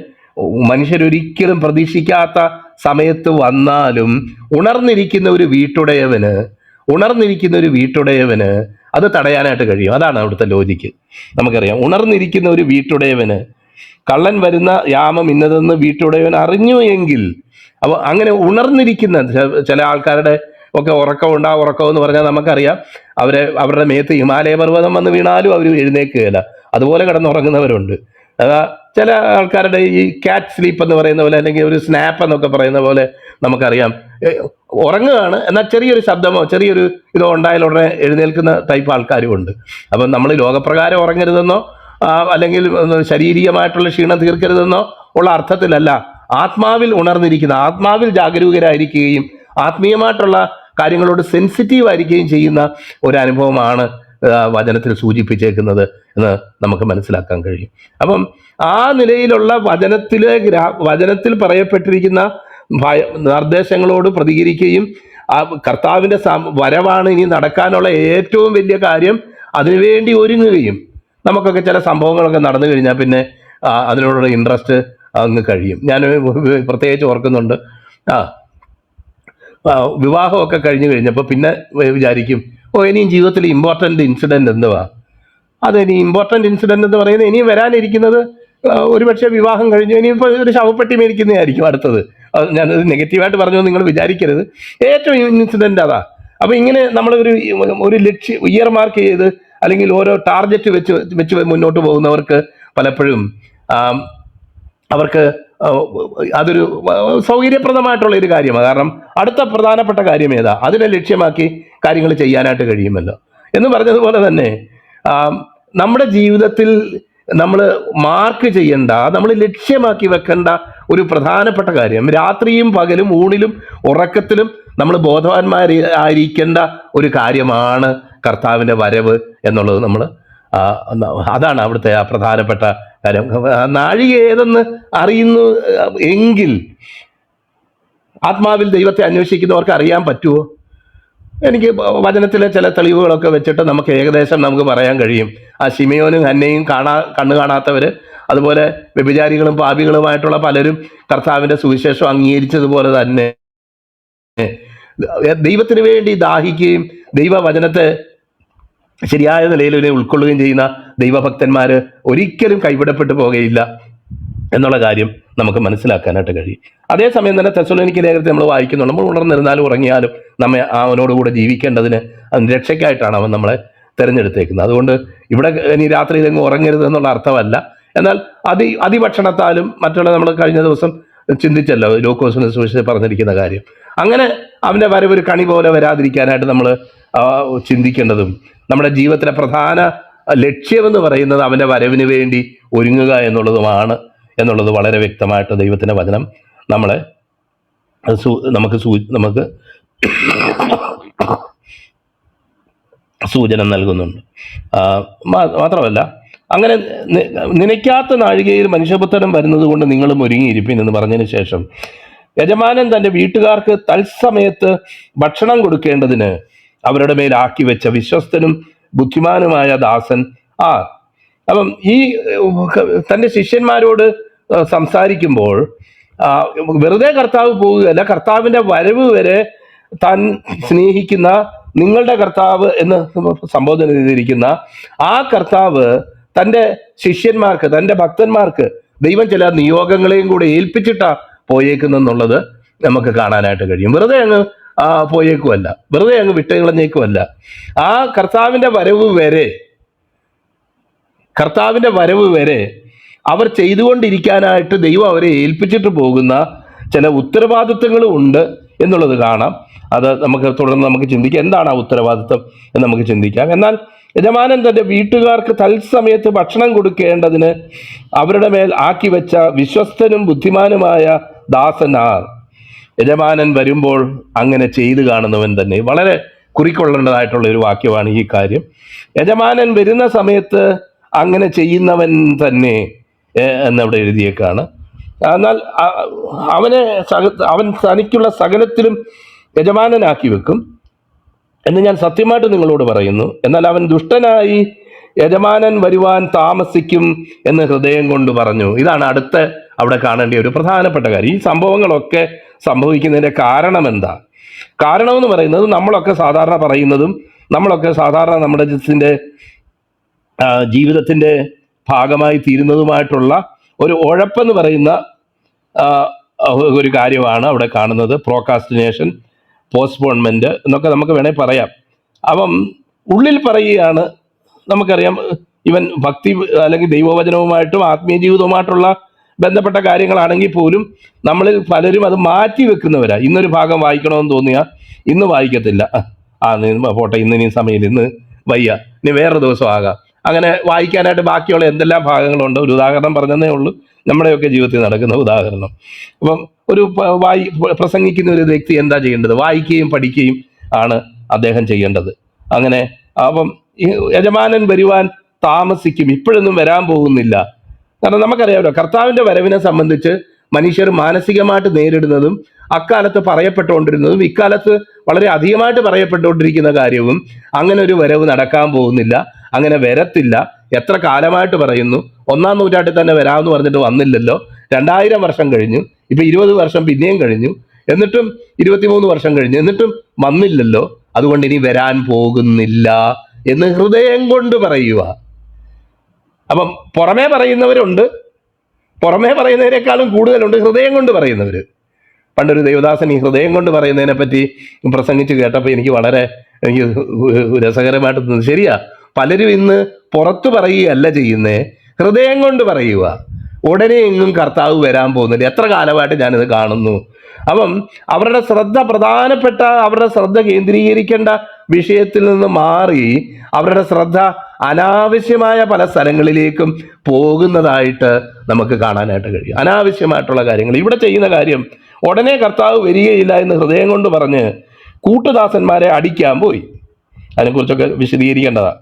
മനുഷ്യരൊരിക്കലും പ്രതീക്ഷിക്കാത്ത സമയത്ത് വന്നാലും ഉണർന്നിരിക്കുന്ന ഒരു വീട്ടുടയവന് അത് തടയാനായിട്ട് കഴിയും. അതാണ് അവിടുത്തെ ലോജിക്ക്. നമുക്കറിയാം, ഉണർന്നിരിക്കുന്ന ഒരു വീട്ടുടയവന് കള്ളൻ വരുന്ന യാമം ഇന്നതെന്ന് വീട്ടുടയവൻ അറിഞ്ഞു എങ്കിൽ, അപ്പോൾ അങ്ങനെ ഉണർന്നിരിക്കുന്ന ചില ആൾക്കാരുടെ ഒക്കെ ഉറക്കം എന്ന് പറഞ്ഞാൽ നമുക്കറിയാം, അവരുടെ മേത്ത് ഹിമാലയ പർവ്വതം വന്ന് വീണാലും അവർ എഴുന്നേൽക്കുകയില്ല, അതുപോലെ കിടന്നുറങ്ങുന്നവരുണ്ട്. ചില ആൾക്കാരുടെ ഈ ക്യാറ്റ് സ്ലീപ്പ് എന്ന് പറയുന്ന പോലെ, അല്ലെങ്കിൽ ഒരു സ്നാപ്പ് എന്നൊക്കെ പറയുന്ന പോലെ നമുക്കറിയാം, ഉറങ്ങുകയാണ്, എന്നാൽ ചെറിയൊരു ശബ്ദമോ ചെറിയൊരു ഇതോ ഉണ്ടായാൽ ഉടനെ എഴുന്നേൽക്കുന്ന ടൈപ്പ് ആൾക്കാരും ഉണ്ട്. അപ്പം നമ്മൾ ലോകപ്രകാരം ഉറങ്ങരുതെന്നോ അല്ലെങ്കിൽ ശാരീരികമായിട്ടുള്ള ക്ഷീണം തീർക്കരുതെന്നോ ഉള്ള അർത്ഥത്തിലല്ല, ആത്മാവിൽ ഉണർന്നിരിക്കുന്ന, ആത്മാവിൽ ജാഗരൂകരായിരിക്കുകയും ആത്മീയമായിട്ടുള്ള കാര്യങ്ങളോട് സെൻസിറ്റീവ് ആയിരിക്കുകയും ചെയ്യുന്ന ഒരു അനുഭവമാണ് വചനത്തിൽ സൂചിപ്പിച്ചേക്കുന്നത് എന്ന് നമുക്ക് മനസ്സിലാക്കാൻ കഴിയും. അപ്പം ആ നിലയിലുള്ള വചനത്തിൽ പറയപ്പെട്ടിരിക്കുന്ന നിർദ്ദേശങ്ങളോട് പ്രതികരിക്കുകയും കർത്താവിൻ്റെ വരവാണ് ഇനി നടക്കാനുള്ള ഏറ്റവും വലിയ കാര്യം, അതിനുവേണ്ടി ഒരുങ്ങുകയും, നമുക്കൊക്കെ ചില സംഭവങ്ങളൊക്കെ നടന്നു കഴിഞ്ഞാൽ പിന്നെ അതിനോടുള്ള ഇൻട്രസ്റ്റ് അങ്ങ് കഴിയും. ഞാൻ പ്രത്യേകിച്ച് ഓർക്കുന്നുണ്ട്, വിവാഹമൊക്കെ കഴിഞ്ഞു കഴിഞ്ഞപ്പോൾ പിന്നെ വിചാരിക്കും, ഇനിയും ജീവിതത്തിൽ ഇമ്പോർട്ടൻ്റ് ഇൻസിഡൻ്റ് എന്തുവാ? ഇനി ഇമ്പോർട്ടൻ്റ് ഇൻസിഡൻ്റ് എന്ന് പറയുന്നത് ഇനിയും വരാനിരിക്കുന്നത് ഒരുപക്ഷെ വിവാഹം കഴിഞ്ഞു ഇനിയിപ്പോൾ ഒരു ശവപ്പെട്ടി മേടിക്കുന്നതായിരിക്കും അടുത്തത്. ഞാനത് നെഗറ്റീവായിട്ട് പറഞ്ഞു നിങ്ങൾ വിചാരിക്കരുത്, ഏറ്റവും ഇൻസിഡൻ്റ് അതാ. അപ്പോൾ ഇങ്ങനെ നമ്മൾ ഒരു ലക്ഷ്യം ഇയർ മാർക്ക് ചെയ്ത് അല്ലെങ്കിൽ ഓരോ ടാർഗറ്റ് വെച്ച് മുന്നോട്ട് പോകുന്നവർക്ക് പലപ്പോഴും അവർക്ക് അതൊരു സൗകര്യപ്രദമായിട്ടുള്ള ഒരു കാര്യമാണ്. കാരണം അടുത്ത പ്രധാനപ്പെട്ട കാര്യം ഏതാ, അതിനെ ലക്ഷ്യമാക്കി കാര്യങ്ങൾ ചെയ്യാനായിട്ട് കഴിയുമല്ലോ. എന്ന് പറഞ്ഞതുപോലെ തന്നെ നമ്മുടെ ജീവിതത്തിൽ നമ്മൾ മാർക്ക് ചെയ്യേണ്ട, നമ്മൾ ലക്ഷ്യമാക്കി വെക്കേണ്ട ഒരു പ്രധാനപ്പെട്ട കാര്യം, രാത്രിയും പകലും ഊണിലും ഉറക്കത്തിലും നമ്മൾ ബോധവാന്മാരായിരിക്കേണ്ട ഒരു കാര്യമാണ് കർത്താവിൻ്റെ വരവ് എന്നുള്ളത്. അതാണ് അവിടുത്തെ ആ പ്രധാനപ്പെട്ട കാര്യം. നാഴിക ഏതെന്ന് അറിയുന്നു എങ്കിൽ ആത്മാവിൽ ദൈവത്തെ അന്വേഷിക്കുന്നവർക്ക് അറിയാൻ പറ്റുമോ? എനിക്ക് വചനത്തിലെ ചില തെളിവുകളൊക്കെ വെച്ചിട്ട് നമുക്ക് ഏകദേശം പറയാൻ കഴിയും. ആ ശിമയോനും ഹന്നയും കണ്ണു കാണാത്തവർ, അതുപോലെ വ്യഭിചാരികളും പാപികളുമായിട്ടുള്ള പലരും കർത്താവിൻ്റെ സുവിശേഷം അംഗീകരിച്ചതുപോലെ തന്നെ ദൈവത്തിന് വേണ്ടി ദാഹിക്കുകയും ദൈവവചനത്തെ ശരിയായ നിലയിൽ ഉൾക്കൊള്ളുകയും ചെയ്യുന്ന ദൈവഭക്തന്മാർ ഒരിക്കലും കൈവിടപ്പെട്ടു പോകുകയില്ല എന്നുള്ള കാര്യം നമുക്ക് മനസ്സിലാക്കാനായിട്ട് കഴിയും. അതേസമയം തന്നെ തെസ്സലോനിക്ക ലേഖനത്തിൽ നമ്മൾ വായിക്കുന്നുണ്ട്, നമ്മൾ ഉണർന്നിരുന്നാലും ഉറങ്ങിയാലും നമ്മെ അവനോടുകൂടെ ജീവിക്കേണ്ടതിന് രക്ഷയ്ക്കായിട്ടാണ് അവൻ നമ്മളെ തിരഞ്ഞെടുത്തേക്കുന്നത്. അതുകൊണ്ട് ഇവിടെ ഇനി രാത്രി ഇതെങ്ങും ഉറങ്ങരുത് എന്നുള്ള അർത്ഥമല്ല. എന്നാൽ അതിഭക്ഷണത്താലും മറ്റുള്ള നമ്മൾ കഴിഞ്ഞ ദിവസം ചിന്തിച്ചല്ലോ ലൂക്കോസിന് സുവിശേഷം പറഞ്ഞിരിക്കുന്ന കാര്യം, അങ്ങനെ അവൻ്റെ വരവ് ഒരു കണി പോലെ വരാതിരിക്കാനായിട്ട് നമ്മൾ ചിന്തിക്കേണ്ടതും, നമ്മുടെ ജീവിതത്തിലെ പ്രധാന ലക്ഷ്യമെന്ന് പറയുന്നത് അവൻ്റെ വരവിന് വേണ്ടി ഒരുങ്ങുക എന്നുള്ളതുമാണ് എന്നുള്ളത് വളരെ വ്യക്തമായിട്ട് ദൈവത്തിൻ്റെ വചനം നമ്മളെ നമുക്ക് സൂചന നൽകുന്നുണ്ട്. മാത്രമല്ല, അങ്ങനെ നനയ്ക്കാത്ത നാഴികയിൽ മനുഷ്യപുത്രൻ വരുന്നത് കൊണ്ട് നിങ്ങളും ഒരുങ്ങിയിരിപ്പിൻ എന്ന് പറഞ്ഞതിന് ശേഷം യജമാനൻ തൻ്റെ വീട്ടുകാർക്ക് തത്സമയത്ത് ഭക്ഷണം കൊടുക്കേണ്ടതിന് അവരുടെ മേൽ ആക്കി വെച്ച വിശ്വസ്തനും ബുദ്ധിമാനുമായ ദാസൻ അപ്പം ഈ തൻ്റെ ശിഷ്യന്മാരോട് സംസാരിക്കുമ്പോൾ വെറുതെ കർത്താവ് പോവുകയല്ല, കർത്താവിൻ്റെ വരവ് വരെ താൻ സ്നേഹിക്കുന്ന നിങ്ങളുടെ കർത്താവ് എന്ന് സംബോധന ചെയ്തിരിക്കുന്ന ആ കർത്താവ് തൻ്റെ ശിഷ്യന്മാർക്ക്, തൻ്റെ ഭക്തന്മാർക്ക് ദൈവം ചില നിയോഗങ്ങളെയും കൂടെ ഏൽപ്പിച്ചിട്ടാ പോയേക്കുന്നെന്നുള്ളത് നമുക്ക് കാണാനായിട്ട് കഴിയും. വെറുതെ അങ്ങ് പോയേക്കുമല്ല, വെറുതെ അങ്ങ് വിട്ടുകളഞ്ഞേക്കുമല്ല. ആ കർത്താവിൻ്റെ വരവ് വരെ അവർ ചെയ്തുകൊണ്ടിരിക്കാനായിട്ട് ദൈവം അവരെ ഏൽപ്പിച്ചിട്ട് പോകുന്ന ചില ഉത്തരവാദിത്വങ്ങളും ഉണ്ട് എന്നുള്ളത് കാണാം. അത് നമുക്ക് തുടർന്ന് നമുക്ക് ചിന്തിക്കാം, എന്താണ് ആ ഉത്തരവാദിത്വം എന്ന് നമുക്ക് ചിന്തിക്കാം. എന്നാൽ യജമാനൻ തൻ്റെ വീട്ടുകാർക്ക് തത്സമയത്ത് ഭക്ഷണം കൊടുക്കേണ്ടതിന് അവരുടെ മേൽ ആക്കി വെച്ച വിശ്വസ്തനും ബുദ്ധിമാനുമായ ദാസനാർ. യജമാനൻ വരുമ്പോൾ അങ്ങനെ ചെയ്തു കാണുന്നവൻ തന്നെ. വളരെ കുറിക്കൊള്ളേണ്ടതായിട്ടുള്ള ഒരു വാക്യമാണ് ഈ കാര്യം. യജമാനൻ വരുന്ന സമയത്ത് അങ്ങനെ ചെയ്യുന്നവൻ തന്നെ എന്നവിടെ എഴുതിയേക്കാണ്. എന്നാൽ അവൻ തനിക്കുള്ള സകലത്തിലും യജമാനനാക്കി വെക്കും എന്ന് ഞാൻ സത്യമായിട്ട് നിങ്ങളോട് പറയുന്നു. എന്നാൽ അവൻ ദുഷ്ടനായി യജമാനൻ വരുവാൻ താമസിക്കും എന്ന് ഹൃദയം കൊണ്ട് പറഞ്ഞു. ഇതാണ് അടുത്ത അവിടെ കാണേണ്ട ഒരു പ്രധാനപ്പെട്ട കാര്യം. ഈ സംഭവങ്ങളൊക്കെ സംഭവിക്കുന്നതിൻ്റെ കാരണം എന്താ? കാരണമെന്ന് പറയുന്നത് നമ്മളൊക്കെ സാധാരണ പറയുന്നതും നമ്മളൊക്കെ സാധാരണ നമ്മുടെ ജീവിതത്തിൻ്റെ ഭാഗമായി തീരുന്നതുമായിട്ടുള്ള ഒരു ഉഴപ്പെന്ന് പറയുന്ന ഒരു കാര്യമാണ് അവിടെ കാണുന്നത്. പ്രോകാസ്റ്റിനേഷൻ, പോസ്റ്റ്പോൺമെൻറ്റ് എന്നൊക്കെ നമുക്ക് വേണേൽ പറയാം. അപ്പം ഉള്ളിൽ പറയുകയാണ്, നമുക്കറിയാം ഇവൻ ഭക്തി അല്ലെങ്കിൽ ദൈവവചനവുമായിട്ടും ആത്മീയ ജീവിതവുമായിട്ടുള്ള ബന്ധപ്പെട്ട കാര്യങ്ങളാണെങ്കിൽ പോലും നമ്മളിൽ പലരും അത് മാറ്റി വെക്കുന്നവരാണ്. ഇന്നൊരു ഭാഗം വായിക്കണമെന്ന് തോന്നിയാൽ ഇന്ന് വായിക്കത്തില്ല, പോട്ടെ ഇനി സമയമില്ല, ഇന്ന് വയ്യ, ഇനി വേറൊരു ദിവസം ആകാം. അങ്ങനെ വായിക്കാനായിട്ട് ബാക്കിയുള്ള എന്തെല്ലാം ഭാഗങ്ങളുണ്ട്. ഒരു ഉദാഹരണം പറഞ്ഞതേ ഉള്ളൂ, നമ്മുടെയൊക്കെ ജീവിതത്തിൽ നടക്കുന്ന ഉദാഹരണം. അപ്പം ഒരു പ്രസംഗിക്കുന്ന ഒരു വ്യക്തി എന്താ ചെയ്യേണ്ടത്? വായിക്കുകയും പഠിക്കുകയും ആണ് അദ്ദേഹം ചെയ്യേണ്ടത്. അങ്ങനെ അപ്പം യജമാനൻ വരുവാൻ താമസിക്കും, ഇപ്പോഴൊന്നും വരാൻ പോകുന്നില്ല. കാരണം നമുക്കറിയാമല്ലോ, കർത്താവിൻ്റെ വരവിനെ സംബന്ധിച്ച് മനുഷ്യർ മാനസികമായിട്ട് നേരിടുന്നതും അക്കാലത്ത് പറയപ്പെട്ടുകൊണ്ടിരുന്നതും ഇക്കാലത്ത് വളരെ അധികമായിട്ട് പറയപ്പെട്ടുകൊണ്ടിരിക്കുന്ന കാര്യവും അങ്ങനെ ഒരു വരവ് നടക്കാൻ പോകുന്നില്ല, അങ്ങനെ വരത്തില്ല. എത്ര കാലമായിട്ട് പറയുന്നു, 1-ാം നൂറ്റാണ്ടിൽ തന്നെ വരാമെന്ന് പറഞ്ഞിട്ട് വന്നില്ലല്ലോ. 2000 വർഷം കഴിഞ്ഞു, ഇപ്പം 20 വർഷം പിന്നെയും കഴിഞ്ഞു, എന്നിട്ടും 23 വർഷം കഴിഞ്ഞു, എന്നിട്ടും വന്നില്ലല്ലോ. അതുകൊണ്ട് ഇനി വരാൻ പോകുന്നില്ല എന്ന് ഹൃദയം കൊണ്ട് പറയുക. അപ്പം പുറമേ പറയുന്നവരുണ്ട്, പുറമേ പറയുന്നതിനേക്കാളും കൂടുതലുണ്ട് ഹൃദയം കൊണ്ട് പറയുന്നവർ. പണ്ടൊരു ദേവദാസൻ ഈ ഹൃദയം കൊണ്ട് പറയുന്നതിനെ പറ്റി പ്രസംഗിച്ച് കേട്ടപ്പോൾ എനിക്ക് രസകരമായിട്ട് തോന്നി. ശരിയാ, പലരും ഇന്ന് പുറത്തു പറയുകയല്ല ചെയ്യുന്നേ, ഹൃദയം കൊണ്ട് പറയുക. ഉടനെ എങ്ങും കർത്താവ് വരാൻ പോകുന്നില്ല. എത്ര കാലമായിട്ട് ഞാനിത് കാണുന്നു. അപ്പം അവരുടെ ശ്രദ്ധ കേന്ദ്രീകരിക്കേണ്ട വിഷയത്തിൽ നിന്ന് മാറി അവരുടെ ശ്രദ്ധ അനാവശ്യമായ പല സ്ഥലങ്ങളിലേക്കും പോകുന്നതായിട്ട് നമുക്ക് കാണാനായിട്ട് കഴിയും. അനാവശ്യമായിട്ടുള്ള കാര്യങ്ങൾ. ഇവിടെ ചെയ്യുന്ന കാര്യം, ഉടനെ കർത്താവ് വരികയില്ല എന്ന് ഹൃദയം കൊണ്ട് പറഞ്ഞ് കൂട്ടുദാസന്മാരെ അടിക്കാൻ പോയി. അതിനെക്കുറിച്ചൊക്കെ വിശദീകരിക്കേണ്ടതാണ്.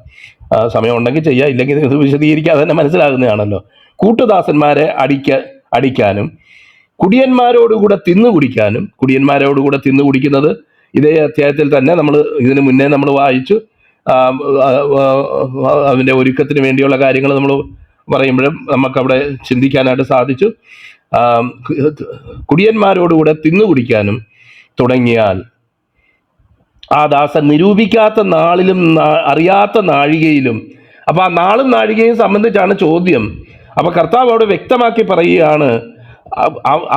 സമയം ഉണ്ടെങ്കിൽ ചെയ്യാം, ഇല്ലെങ്കിൽ ഇത് വിശദീകരിക്കാതെ തന്നെ മനസ്സിലാകുന്നതാണല്ലോ. കൂട്ടുദാസന്മാരെ അടിക്കാനും കുടിയന്മാരോടുകൂടെ തിന്നുകുടിക്കാനും. കുടിയന്മാരോടുകൂടെ തിന്നുകുടിക്കുന്നത് ഇതേ അധ്യായത്തിൽ തന്നെ ഇതിനു മുന്നേ നമ്മൾ വായിച്ചു. അതിൻ്റെ ഒരുക്കത്തിന് വേണ്ടിയുള്ള കാര്യങ്ങൾ നമ്മൾ പറയുമ്പോഴും നമുക്കവിടെ ചിന്തിക്കാനായിട്ട് സാധിച്ചു. കുടിയന്മാരോടുകൂടെ തിന്നുകുടിക്കാനും തുടങ്ങിയാൽ ആ ദാസൻ നിരൂപിക്കാത്ത നാളിലും അറിയാത്ത നാഴികയിലും. അപ്പം ആ നാളും നാഴികയും സംബന്ധിച്ചാണ് ചോദ്യം. അപ്പം കർത്താവ് അവിടെ വ്യക്തമാക്കി പറയുകയാണ്,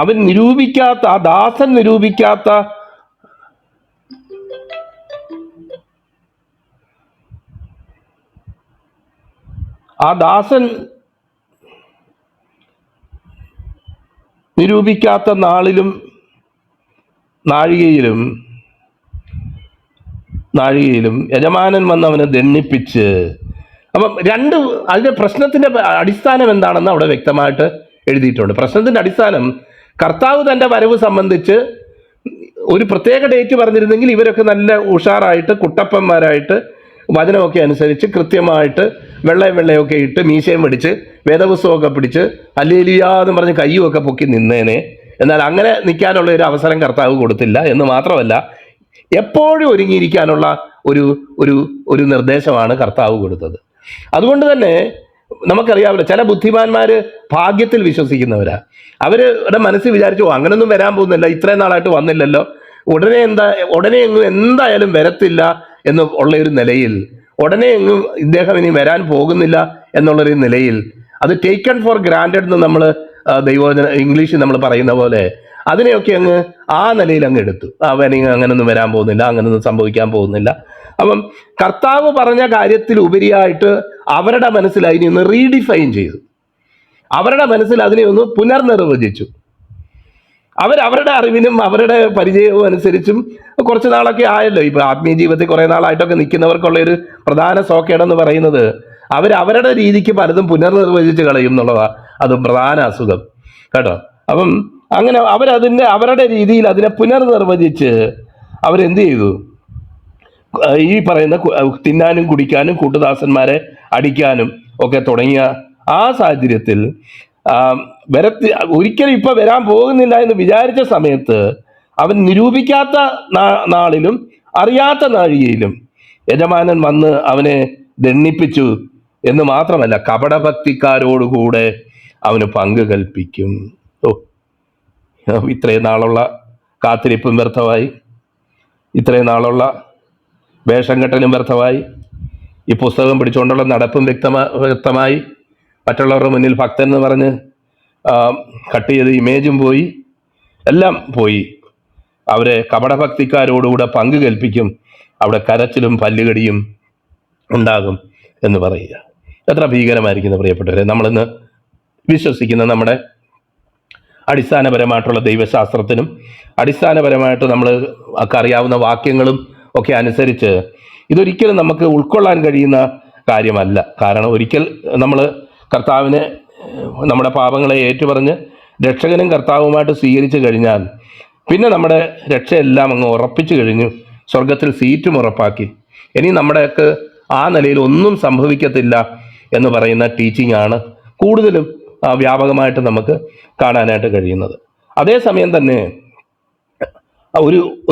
അവൻ നിരൂപിക്കാത്ത, ആ ദാസൻ നിരൂപിക്കാത്ത നാളിലും നാഴികയിലും നാഴികയിലും യജമാനൻ വന്ന് അവനെ ദണ്ണിപ്പിച്ച്. അപ്പം അതിന്റെ പ്രശ്നത്തിന്റെ അടിസ്ഥാനം എന്താണെന്ന് അവിടെ വ്യക്തമായിട്ട് എഴുതിയിട്ടുണ്ട്. പ്രശ്നത്തിന്റെ അടിസ്ഥാനം കർത്താവ് തന്റെ വരവ് സംബന്ധിച്ച് ഒരു പ്രത്യേക ഡേറ്റ് പറഞ്ഞിരുന്നെങ്കിൽ ഇവരൊക്കെ നല്ല ഉഷാറായിട്ട് കുട്ടപ്പന്മാരായിട്ട് വചനമൊക്കെ അനുസരിച്ച് കൃത്യമായിട്ട് വെള്ളയൊക്കെ ഇട്ട് മീശയും പിടിച്ച് വേദപുസ്തകമൊക്കെ പിടിച്ച് ഹല്ലേലൂയ എന്ന് പറഞ്ഞ് കയ്യുമൊക്കെ പൊക്കി നിന്നേനെ. എന്നാൽ അങ്ങനെ നിൽക്കാനുള്ള ഒരു അവസരം കർത്താവ് കൊടുത്തില്ല എന്ന് മാത്രമല്ല, എപ്പോഴും ഒരുങ്ങിയിരിക്കാനുള്ള ഒരു ഒരു ഒരു നിർദ്ദേശമാണ് കർത്താവ് കൊടുത്തത്. അതുകൊണ്ട് തന്നെ നമുക്കറിയാമല്ലോ, ചില ബുദ്ധിമാന്മാര് ഭാഗ്യത്തിൽ വിശ്വസിക്കുന്നവരാ. അവരുടെ മനസ്സിൽ വിചാരിച്ചു അങ്ങനൊന്നും വരാൻ പോകുന്നില്ല, ഇത്രയും നാളായിട്ട് വന്നില്ലല്ലോ, ഉടനെ എങ്ങും എന്തായാലും വരത്തില്ല എന്ന് ഉള്ള ഒരു നിലയിൽ, ഉടനെ എങ്ങും ഇദ്ദേഹം ഇനി വരാൻ പോകുന്നില്ല എന്നുള്ളൊരു നിലയിൽ അത് ടേക്കൺ ഫോർ ഗ്രാൻഡഡ് എന്ന് നമ്മൾ ദൈവവചന ഇംഗ്ലീഷിൽ നമ്മൾ പറയുന്ന പോലെ അതിനെയൊക്കെ അങ്ങ് ആ നിലയിൽ അങ്ങ് എടുത്തു. അവനിങ്ങ് അങ്ങനൊന്നും വരാൻ പോകുന്നില്ല, അങ്ങനൊന്നും സംഭവിക്കാൻ പോകുന്നില്ല. അപ്പം കർത്താവ് പറഞ്ഞ കാര്യത്തിൽ ഉപരിയായിട്ട് അവരുടെ മനസ്സിൽ അതിനെ ഒന്ന് റീഡിഫൈൻ ചെയ്തു. അവരുടെ മനസ്സിൽ അതിനെ ഒന്ന് പുനർനിർവചിച്ചു. അവരുടെ അറിവിനും അവരുടെ പരിചയവും അനുസരിച്ചും കുറച്ച് നാളൊക്കെ ആയല്ലോ. ഇപ്പൊ ആത്മീയ ജീവിതത്തിൽ കുറെ നാളായിട്ടൊക്കെ നിൽക്കുന്നവർക്കുള്ള ഒരു പ്രധാന സോക്കേടെന്ന് പറയുന്നത് അവരുടെ രീതിക്ക് പലതും പുനർനിർവചിച്ച് കളയും എന്നുള്ളതാണ്. അത് പ്രധാന അസുഖം കേട്ടോ. അപ്പം അങ്ങനെ അവരുടെ രീതിയിൽ അതിനെ പുനർനിർവചിച്ച് അവരെന്ത് ചെയ്തു? ഈ പറയുന്ന തിന്നാനും കുടിക്കാനും കൂട്ടുദാസന്മാരെ അടിക്കാനും ഒക്കെ തുടങ്ങിയ ആ സാഹചര്യത്തിൽ ഒരിക്കലും ഇപ്പൊ വരാൻ പോകുന്നില്ല എന്ന് വിചാരിച്ച സമയത്ത് അവൻ നിരൂപിക്കാത്ത നാളിലും അറിയാത്ത നാഴികയിലും യജമാനൻ വന്ന് അവനെ ദണ്ണിപ്പിച്ചു എന്ന് മാത്രമല്ല, കപടഭക്തിക്കാരോടുകൂടെ അവന് പങ്ക് കൽപ്പിക്കും. ഇത്രയും നാളുള്ള കാത്തിരിപ്പും വ്യർത്ഥമായി, ഇത്രയും നാളുള്ള വേഷം കെട്ടലും വ്യർത്ഥമായി, ഈ പുസ്തകം പിടിച്ചുകൊണ്ടുള്ള നടപ്പും വ്യക്തമായി, മറ്റുള്ളവരുടെ മുന്നിൽ ഭക്തൻ എന്ന് പറഞ്ഞ് കട്ട് ചെയ്ത് ഇമേജും പോയി, എല്ലാം പോയി. അവരെ കപടഭക്തിക്കാരോടുകൂടെ പങ്ക് കൽപ്പിക്കും, അവിടെ കരച്ചിലും പല്ലുകടിയും ഉണ്ടാകും എന്ന് പറയുക. എത്ര ഭീകരമായിരിക്കുന്ന പ്രിയപ്പെട്ടവരെ, നമ്മളിന്ന് വിശ്വസിക്കുന്ന നമ്മുടെ അടിസ്ഥാനപരമായിട്ടുള്ള ദൈവശാസ്ത്രത്തിനും അടിസ്ഥാനപരമായിട്ട് നമ്മൾ ഒക്കെ അറിയാവുന്ന വാക്യങ്ങളും ഒക്കെ അനുസരിച്ച് ഇതൊരിക്കലും നമുക്ക് ഉൾക്കൊള്ളാൻ കഴിയുന്ന കാര്യമല്ല. കാരണം ഒരിക്കൽ നമ്മൾ കർത്താവിനെ നമ്മുടെ പാപങ്ങളെ ഏറ്റുപറഞ്ഞ് രക്ഷകനും കർത്താവുമായിട്ട് സ്വീകരിച്ചു കഴിഞ്ഞാൽ പിന്നെ നമ്മുടെ രക്ഷയെല്ലാം അങ്ങ് ഉറപ്പിച്ചു കഴിഞ്ഞു, സ്വർഗത്തിൽ സീറ്റും ഉറപ്പാക്കി. ഇനി നമ്മുടെയൊക്കെ ആ നിലയിൽ ഒന്നും സംഭവിക്കത്തില്ല എന്ന് പറയുന്ന ടീച്ചിങ് ആണ് കൂടുതലും വ്യാപകമായിട്ട് നമുക്ക് കാണാനായിട്ട് കഴിയുന്നത്. അതേസമയം തന്നെ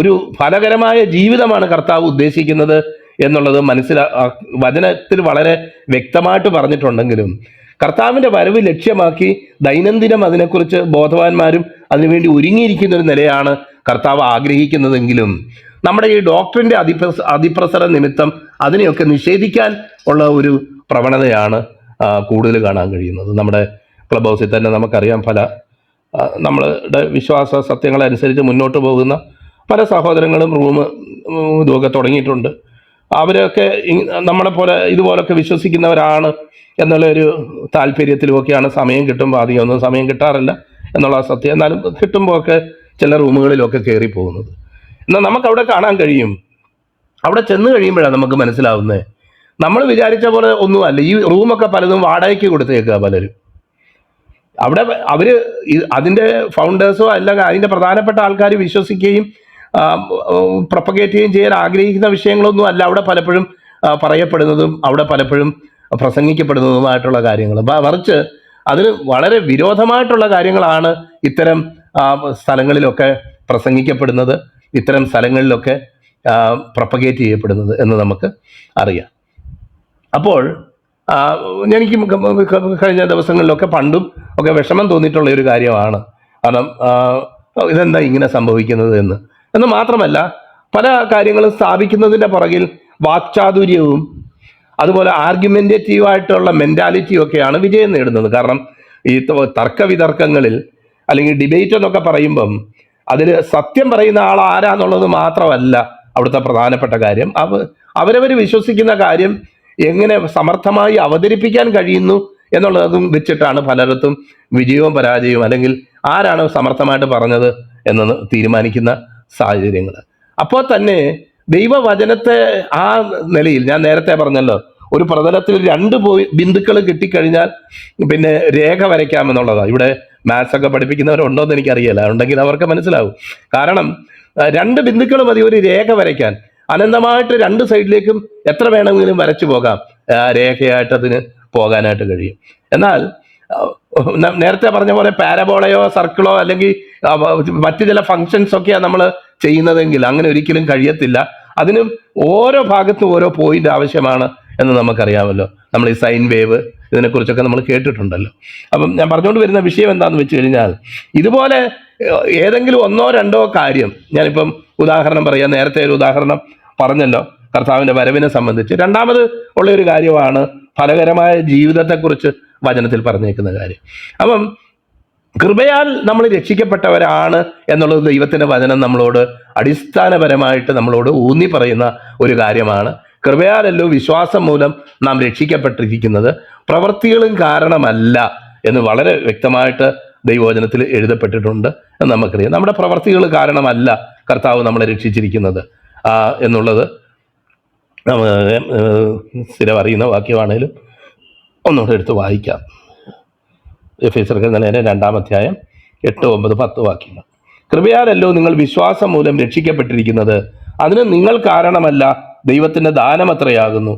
ഒരു ഫലകരമായ ജീവിതമാണ് കർത്താവ് ഉദ്ദേശിക്കുന്നത് എന്നുള്ളത് വചനത്തിൽ വളരെ വ്യക്തമായിട്ട് പറഞ്ഞിട്ടുണ്ടെങ്കിലും കർത്താവിൻ്റെ വരവ് ലക്ഷ്യമാക്കി ദൈനംദിനം അതിനെക്കുറിച്ച് ബോധവാന്മാരും അതിനുവേണ്ടി ഒരുങ്ങിയിരിക്കുന്ന ഒരു നിലയാണ് കർത്താവ് ആഗ്രഹിക്കുന്നതെങ്കിലും നമ്മുടെ ഈ ഡോക്ടറിൻ്റെ അതിപ്രസര നിമിത്തം അതിനെയൊക്കെ നിഷേധിക്കാൻ ഉള്ള ഒരു പ്രവണതയാണ് കൂടുതൽ കാണാൻ കഴിയുന്നത്. നമ്മുടെ ക്ലബ് ഹൗസിൽ തന്നെ നമുക്കറിയാം, നമ്മളുടെ വിശ്വാസ സത്യങ്ങളനുസരിച്ച് മുന്നോട്ട് പോകുന്ന പല സഹോദരങ്ങളും ഇതുമൊക്കെ തുടങ്ങിയിട്ടുണ്ട്. അവരൊക്കെ നമ്മളെപ്പോലെ ഇതുപോലൊക്കെ വിശ്വസിക്കുന്നവരാണ് എന്നുള്ളൊരു താല്പര്യത്തിലുമൊക്കെയാണ് സമയം കിട്ടുമ്പോൾ, അധികമൊന്നും സമയം കിട്ടാറില്ല എന്നുള്ള സത്യം, എന്നാലും കിട്ടുമ്പോഴൊക്കെ ചില റൂമുകളിലൊക്കെ കയറി പോകുന്നത്. എന്നാൽ നമുക്കവിടെ കാണാൻ കഴിയും, അവിടെ ചെന്ന് കഴിയുമ്പോഴാണ് നമുക്ക് മനസ്സിലാവുന്നത് നമ്മൾ വിചാരിച്ച പോലെ ഒന്നുമല്ല. ഈ റൂമൊക്കെ പലതും വാടകയ്ക്ക് കൊടുത്തേക്കുക പലരും. അവിടെ അതിൻ്റെ ഫൗണ്ടേഴ്സോ അല്ലെങ്കിൽ അതിൻ്റെ പ്രധാനപ്പെട്ട ആൾക്കാർ വിശ്വസിക്കുകയും പ്രൊപ്പഗേറ്റ് ചെയ്യുകയും ചെയ്യാൻ ആഗ്രഹിക്കുന്ന വിഷയങ്ങളൊന്നും അല്ല അവിടെ പലപ്പോഴും പറയപ്പെടുന്നതും അവിടെ പലപ്പോഴും പ്രസംഗിക്കപ്പെടുന്നതുമായിട്ടുള്ള കാര്യങ്ങൾ. മറിച്ച് അതിന് വളരെ വിരോധമായിട്ടുള്ള കാര്യങ്ങളാണ് ഇത്തരം സ്ഥലങ്ങളിലൊക്കെ പ്രസംഗിക്കപ്പെടുന്നത്, ഇത്തരം സ്ഥലങ്ങളിലൊക്കെ പ്രൊപ്പഗേറ്റ് ചെയ്യപ്പെടുന്നത് എന്ന് നമുക്ക് അറിയാം. അപ്പോൾ എനിക്ക് കഴിഞ്ഞ ദിവസങ്ങളിലൊക്കെ പണ്ടും ഒക്കെ വിഷമം തോന്നിയിട്ടുള്ള ഒരു കാര്യമാണ്. കാരണം ഇതെന്താ ഇങ്ങനെ സംഭവിക്കുന്നത് എന്ന് മാത്രമല്ല, പല കാര്യങ്ങളും സ്ഥാപിക്കുന്നതിൻ്റെ പുറകിൽ വാക്ചാതുര്യവും അതുപോലെ ആർഗ്യുമെൻറ്റേറ്റീവായിട്ടുള്ള മെൻറ്റാലിറ്റിയും ഒക്കെയാണ് വിജയം നേടുന്നത്. കാരണം ഈ തർക്കവിതർക്കങ്ങളിൽ അല്ലെങ്കിൽ ഡിബേറ്റ് എന്നൊക്കെ പറയുമ്പം അതിൽ സത്യം പറയുന്ന ആൾ ആരാന്നുള്ളത് മാത്രമല്ല അവിടുത്തെ പ്രധാനപ്പെട്ട കാര്യം. അവരവർ വിശ്വസിക്കുന്ന കാര്യം എങ്ങനെ സമർത്ഥമായി അവതരിപ്പിക്കാൻ കഴിയുന്നു എന്നുള്ളതും വെച്ചിട്ടാണ് പലയിടത്തും വിജയവും പരാജയവും അല്ലെങ്കിൽ ആരാണ് സമർത്ഥമായിട്ട് പറഞ്ഞത് എന്നത് തീരുമാനിക്കുന്ന സാഹചര്യങ്ങൾ. അപ്പോൾ തന്നെ ദൈവവചനത്തെ ആ നിലയിൽ ഞാൻ നേരത്തെ പറഞ്ഞല്ലോ, ഒരു പ്രതലത്തിൽ 2 ബിന്ദുക്കൾ കിട്ടിക്കഴിഞ്ഞാൽ പിന്നെ രേഖ വരയ്ക്കാമെന്നുള്ളതാണ്. ഇവിടെ മാത്സ് ഒക്കെ പഠിപ്പിക്കുന്നവരുണ്ടോ എന്ന് എനിക്കറിയില്ല, ഉണ്ടെങ്കിൽ അവർക്ക് മനസ്സിലാവും. കാരണം 2 ബിന്ദുക്കൾ മതി ഒരു രേഖ വരയ്ക്കാൻ. അനന്തമായിട്ട് 2 സൈഡിലേക്കും എത്ര വേണമെങ്കിലും വരച്ചു പോകാം, രേഖയായിട്ട് അതിന് പോകാനായിട്ട് കഴിയും. എന്നാൽ നേരത്തെ പറഞ്ഞ പോലെ പാരബോളയോ സർക്കിളോ അല്ലെങ്കിൽ മറ്റു ചില ഫങ്ഷൻസ് ഒക്കെയാണ് നമ്മൾ ചെയ്യുന്നതെങ്കിൽ അങ്ങനെ ഒരിക്കലും കഴിയത്തില്ല. അതിനും ഓരോ ഭാഗത്തും ഓരോ പോയിന്റ് ആവശ്യമാണ് എന്ന് നമുക്കറിയാമല്ലോ. നമ്മൾ ഈ സൈൻ വേവ് ഇതിനെക്കുറിച്ചൊക്കെ നമ്മൾ കേട്ടിട്ടുണ്ടല്ലോ. അപ്പം ഞാൻ പറഞ്ഞുകൊണ്ട് വരുന്ന വിഷയം എന്താണെന്ന് വെച്ച് കഴിഞ്ഞാൽ, ഇതുപോലെ ഏതെങ്കിലും 1 or 2 കാര്യം, ഞാനിപ്പം ഉദാഹരണം പറയാം, നേരത്തെ ഒരു ഉദാഹരണം പറഞ്ഞല്ലോ കർത്താവിൻ്റെ വരവിനെ സംബന്ധിച്ച്. രണ്ടാമത് ഉള്ള ഒരു കാര്യമാണ് ഫലകരമായ ജീവിതത്തെക്കുറിച്ച് വചനത്തിൽ പറഞ്ഞേക്കുന്ന കാര്യം. അപ്പം കൃപയാൽ നമ്മൾ രക്ഷിക്കപ്പെട്ടവരാണ് എന്നുള്ളത് ദൈവത്തിൻ്റെ വചനം നമ്മളോട് അടിസ്ഥാനപരമായിട്ട് നമ്മളോട് ഊന്നി പറയുന്ന ഒരു കാര്യമാണ്. കൃപയാലല്ലോ വിശ്വാസം മൂലം നാം രക്ഷിക്കപ്പെട്ടിരിക്കുന്നത്, പ്രവൃത്തികളും കാരണമല്ല എന്ന് വളരെ വ്യക്തമായിട്ട് ദൈവവചനത്തിൽ എഴുതപ്പെട്ടിട്ടുണ്ട് എന്ന് നമുക്കറിയാം. നമ്മുടെ പ്രവൃത്തികൾ കാരണമല്ല കർത്താവ് നമ്മളെ രക്ഷിച്ചിരിക്കുന്നത് എന്നുള്ളത് സ്ഥിരം അറിയുന്ന വാക്യമാണേലും ഒന്നുകൂടെ എടുത്ത് വായിക്കാം. എഫേസ്യർക്ക് നിലയിലെ 2-ാം അധ്യായം 8, 9, 10 വാക്യങ്ങൾ. കൃപയാലല്ലോ നിങ്ങൾ വിശ്വാസം മൂലം രക്ഷിക്കപ്പെട്ടിരിക്കുന്നത്, അതിന് നിങ്ങൾ കാരണമല്ല, ദൈവത്തിൻ്റെ ദാനമത്രയാകുന്നു.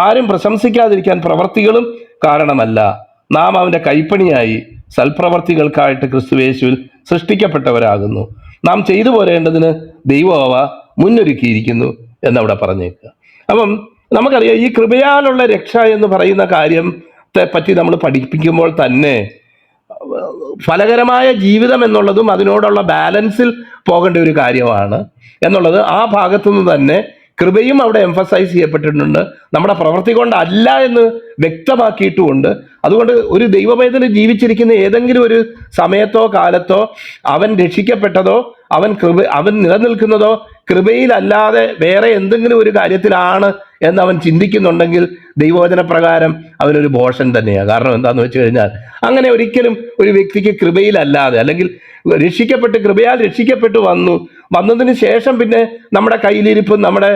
ആരും പ്രശംസിക്കാതിരിക്കാൻ പ്രവർത്തികളും കാരണമല്ല, നാം അവൻ്റെ കൈപ്പണിയായി സൽപ്രവർത്തികൾക്കായിട്ട് ക്രിസ്തുയേശുവിൽ സൃഷ്ടിക്കപ്പെട്ടവരാകുന്നു. നാം ചെയ്തു പോരേണ്ടതിന് ദൈവം അവ മുന്നൊരുക്കിയിരിക്കുന്നു എന്നവിടെ പറഞ്ഞേക്കുക. അപ്പം നമുക്കറിയാം, ഈ കൃപയാലുള്ള രക്ഷ എന്ന് പറയുന്ന കാര്യത്തെ പറ്റി നമ്മൾ പഠിപ്പിക്കുമ്പോൾ തന്നെ ഫലകരമായ ജീവിതം എന്നുള്ളതും അതിനോടുള്ള ബാലൻസിൽ പോകേണ്ട ഒരു കാര്യമാണ് എന്നുള്ളത് ആ ഭാഗത്തുനിന്ന് തന്നെ കൃപയും അവിടെ എംഫസൈസ് ചെയ്യപ്പെട്ടിട്ടുണ്ട്. നമ്മുടെ പ്രവൃത്തി കൊണ്ടല്ല എന്ന് വ്യക്തമാക്കിയിട്ടുമുണ്ട്. അതുകൊണ്ട് ഒരു ദൈവപൈതൽ ജീവിച്ചിരിക്കുന്ന ഏതെങ്കിലും ഒരു സമയത്തോ കാലത്തോ അവൻ രക്ഷിക്കപ്പെട്ടതോ അവൻ നിലനിൽക്കുന്നതോ കൃപയിലല്ലാതെ വേറെ എന്തെങ്കിലും ഒരു കാര്യത്തിലാണ് എന്ന് അവൻ ചിന്തിക്കുന്നുണ്ടെങ്കിൽ ദൈവവചന പ്രകാരം അവനൊരു ഭോഷൻ തന്നെയാണ്. കാരണം എന്താണെന്ന് വെച്ച് കഴിഞ്ഞാൽ, അങ്ങനെ ഒരിക്കലും ഒരു വ്യക്തിക്ക് കൃപയിലല്ലാതെ, അല്ലെങ്കിൽ കൃപയാൽ രക്ഷിക്കപ്പെട്ടു വന്നതിന് ശേഷം പിന്നെ നമ്മുടെ കയ്യിലിരിപ്പും നമ്മുടെ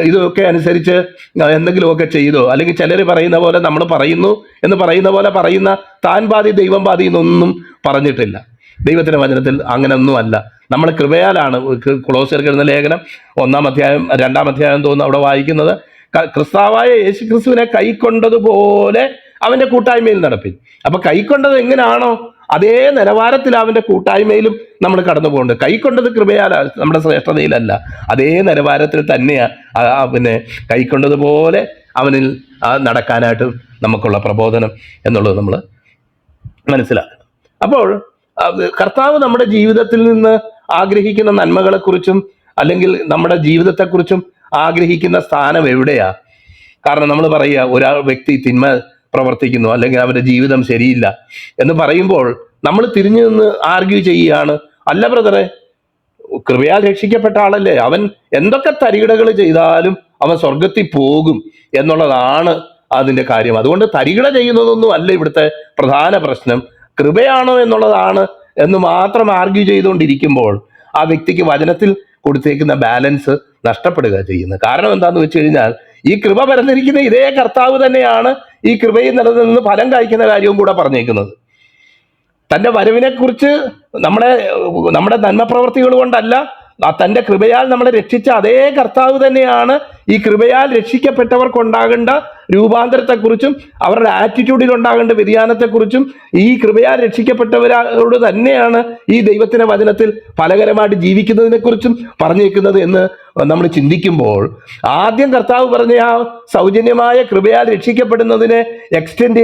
ഇതൊക്കെ അനുസരിച്ച് എന്തെങ്കിലുമൊക്കെ ചെയ്തോ, അല്ലെങ്കിൽ ചിലർ പറയുന്ന പോലെ നമ്മൾ പറയുന്നു എന്ന് പറയുന്ന പോലെ പറയുന്ന താൻ പാതി ദൈവം പാതി എന്നൊന്നും പറഞ്ഞിട്ടില്ല ദൈവത്തിൻ്റെ വചനത്തിൽ. അങ്ങനെയൊന്നും അല്ല. നമ്മൾ കൃപയാലാണ്. കൊളോസ്യർക്ക് എഴുതുന്ന ലേഖനം 1-ാം അധ്യായം 2-ാം അധ്യായം തോന്നുന്നു അവിടെ വായിക്കുന്നത്, ക്രിസ്താവായ യേശു ക്രിസ്തുവിനെ കൈക്കൊണ്ടതുപോലെ അവൻ്റെ കൂട്ടായ്മയിൽ നടപ്പിൻ. അപ്പൊ കൈക്കൊണ്ടത് എങ്ങനെയാണോ അതേ നിലവാരത്തിൽ അവൻ്റെ കൂട്ടായ്മയിലും നമ്മൾ കടന്നു പോകുന്നുണ്ട്. കൈക്കൊണ്ടത് കൃപയാലാണ്, നമ്മുടെ ശ്രേഷ്ഠതയിലല്ല. അതേ നിലവാരത്തിൽ തന്നെയാണ് പിന്നെ കൈക്കൊണ്ടതുപോലെ അവനിൽ നടക്കാനായിട്ട് നമുക്കുള്ള പ്രബോധനം എന്നുള്ളത് നമ്മൾ മനസ്സിലാക്കണം. അപ്പോൾ കർത്താവ് നമ്മുടെ ജീവിതത്തിൽ നിന്ന് ആഗ്രഹിക്കുന്ന നന്മകളെക്കുറിച്ചും അല്ലെങ്കിൽ നമ്മുടെ ജീവിതത്തെക്കുറിച്ചും ആഗ്രഹിക്കുന്ന സ്ഥാനം എവിടെയാ? കാരണം നമ്മൾ പറയുക, വ്യക്തി തിന്മ പ്രവർത്തിക്കുന്നു അല്ലെങ്കിൽ അവൻ്റെ ജീവിതം ശരിയില്ല എന്ന് പറയുമ്പോൾ നമ്മൾ തിരിഞ്ഞു നിന്ന് ആർഗ്യൂ ചെയ്യുകയാണ്, അല്ല ബ്രദറെ, കൃപയാൽ രക്ഷിക്കപ്പെട്ട ആളല്ലേ, അവൻ എന്തൊക്കെ തരികിടകൾ ചെയ്താലും അവൻ സ്വർഗത്തിൽ പോകും എന്നുള്ളതാണ് അതിൻ്റെ കാര്യം. അതുകൊണ്ട് തരികിട ചെയ്യുന്നതൊന്നും അല്ല ഇവിടുത്തെ പ്രധാന പ്രശ്നം, കൃപയാണോ എന്നുള്ളതാണ് എന്ന് മാത്രം ആർഗ്യൂ ചെയ്തുകൊണ്ടിരിക്കുമ്പോൾ ആ വ്യക്തിക്ക് വചനത്തിൽ കൊടുത്തേക്കുന്ന ബാലൻസ് നഷ്ടപ്പെടുക ചെയ്യുന്നത്. കാരണം എന്താണെന്ന് വെച്ച് കഴിഞ്ഞാൽ, ഈ കൃപ പരന്നിരിക്കുന്ന ഇതേ കർത്താവ് തന്നെയാണ് ഈ കൃപയിൽ നിലനിന്ന് ഫലം കായ്ക്കുന്ന കാര്യവും കൂടെ പറഞ്ഞേക്കുന്നത്. തൻ്റെ വരവിനെ കുറിച്ച് നമ്മുടെ നന്മപ്രവർത്തികൾ കൊണ്ടല്ല, തൻ്റെ കൃപയാൽ നമ്മളെ രക്ഷിച്ച അതേ കർത്താവ് തന്നെയാണ് ഈ കൃപയാൽ രക്ഷിക്കപ്പെട്ടവർക്കുണ്ടാകേണ്ട രൂപാന്തരത്തെക്കുറിച്ചും അവരുടെ ആറ്റിറ്റ്യൂഡിൽ ഉണ്ടാകേണ്ട വ്യതിയാനത്തെക്കുറിച്ചും ഈ കൃപയാൽ രക്ഷിക്കപ്പെട്ടവരോട് തന്നെയാണ് ഈ ദൈവത്തിൻ്റെ വചനത്തിൽ ഫലകരമായിട്ട് ജീവിക്കുന്നതിനെക്കുറിച്ചും പറഞ്ഞേക്കുന്നത് എന്ന് നമ്മൾ ചിന്തിക്കുമ്പോൾ, ആദ്യം കർത്താവ് പറഞ്ഞ ആ സൗജന്യമായ കൃപയാൽ രക്ഷിക്കപ്പെടുന്നതിനെ എക്സ്റ്റെൻഡ്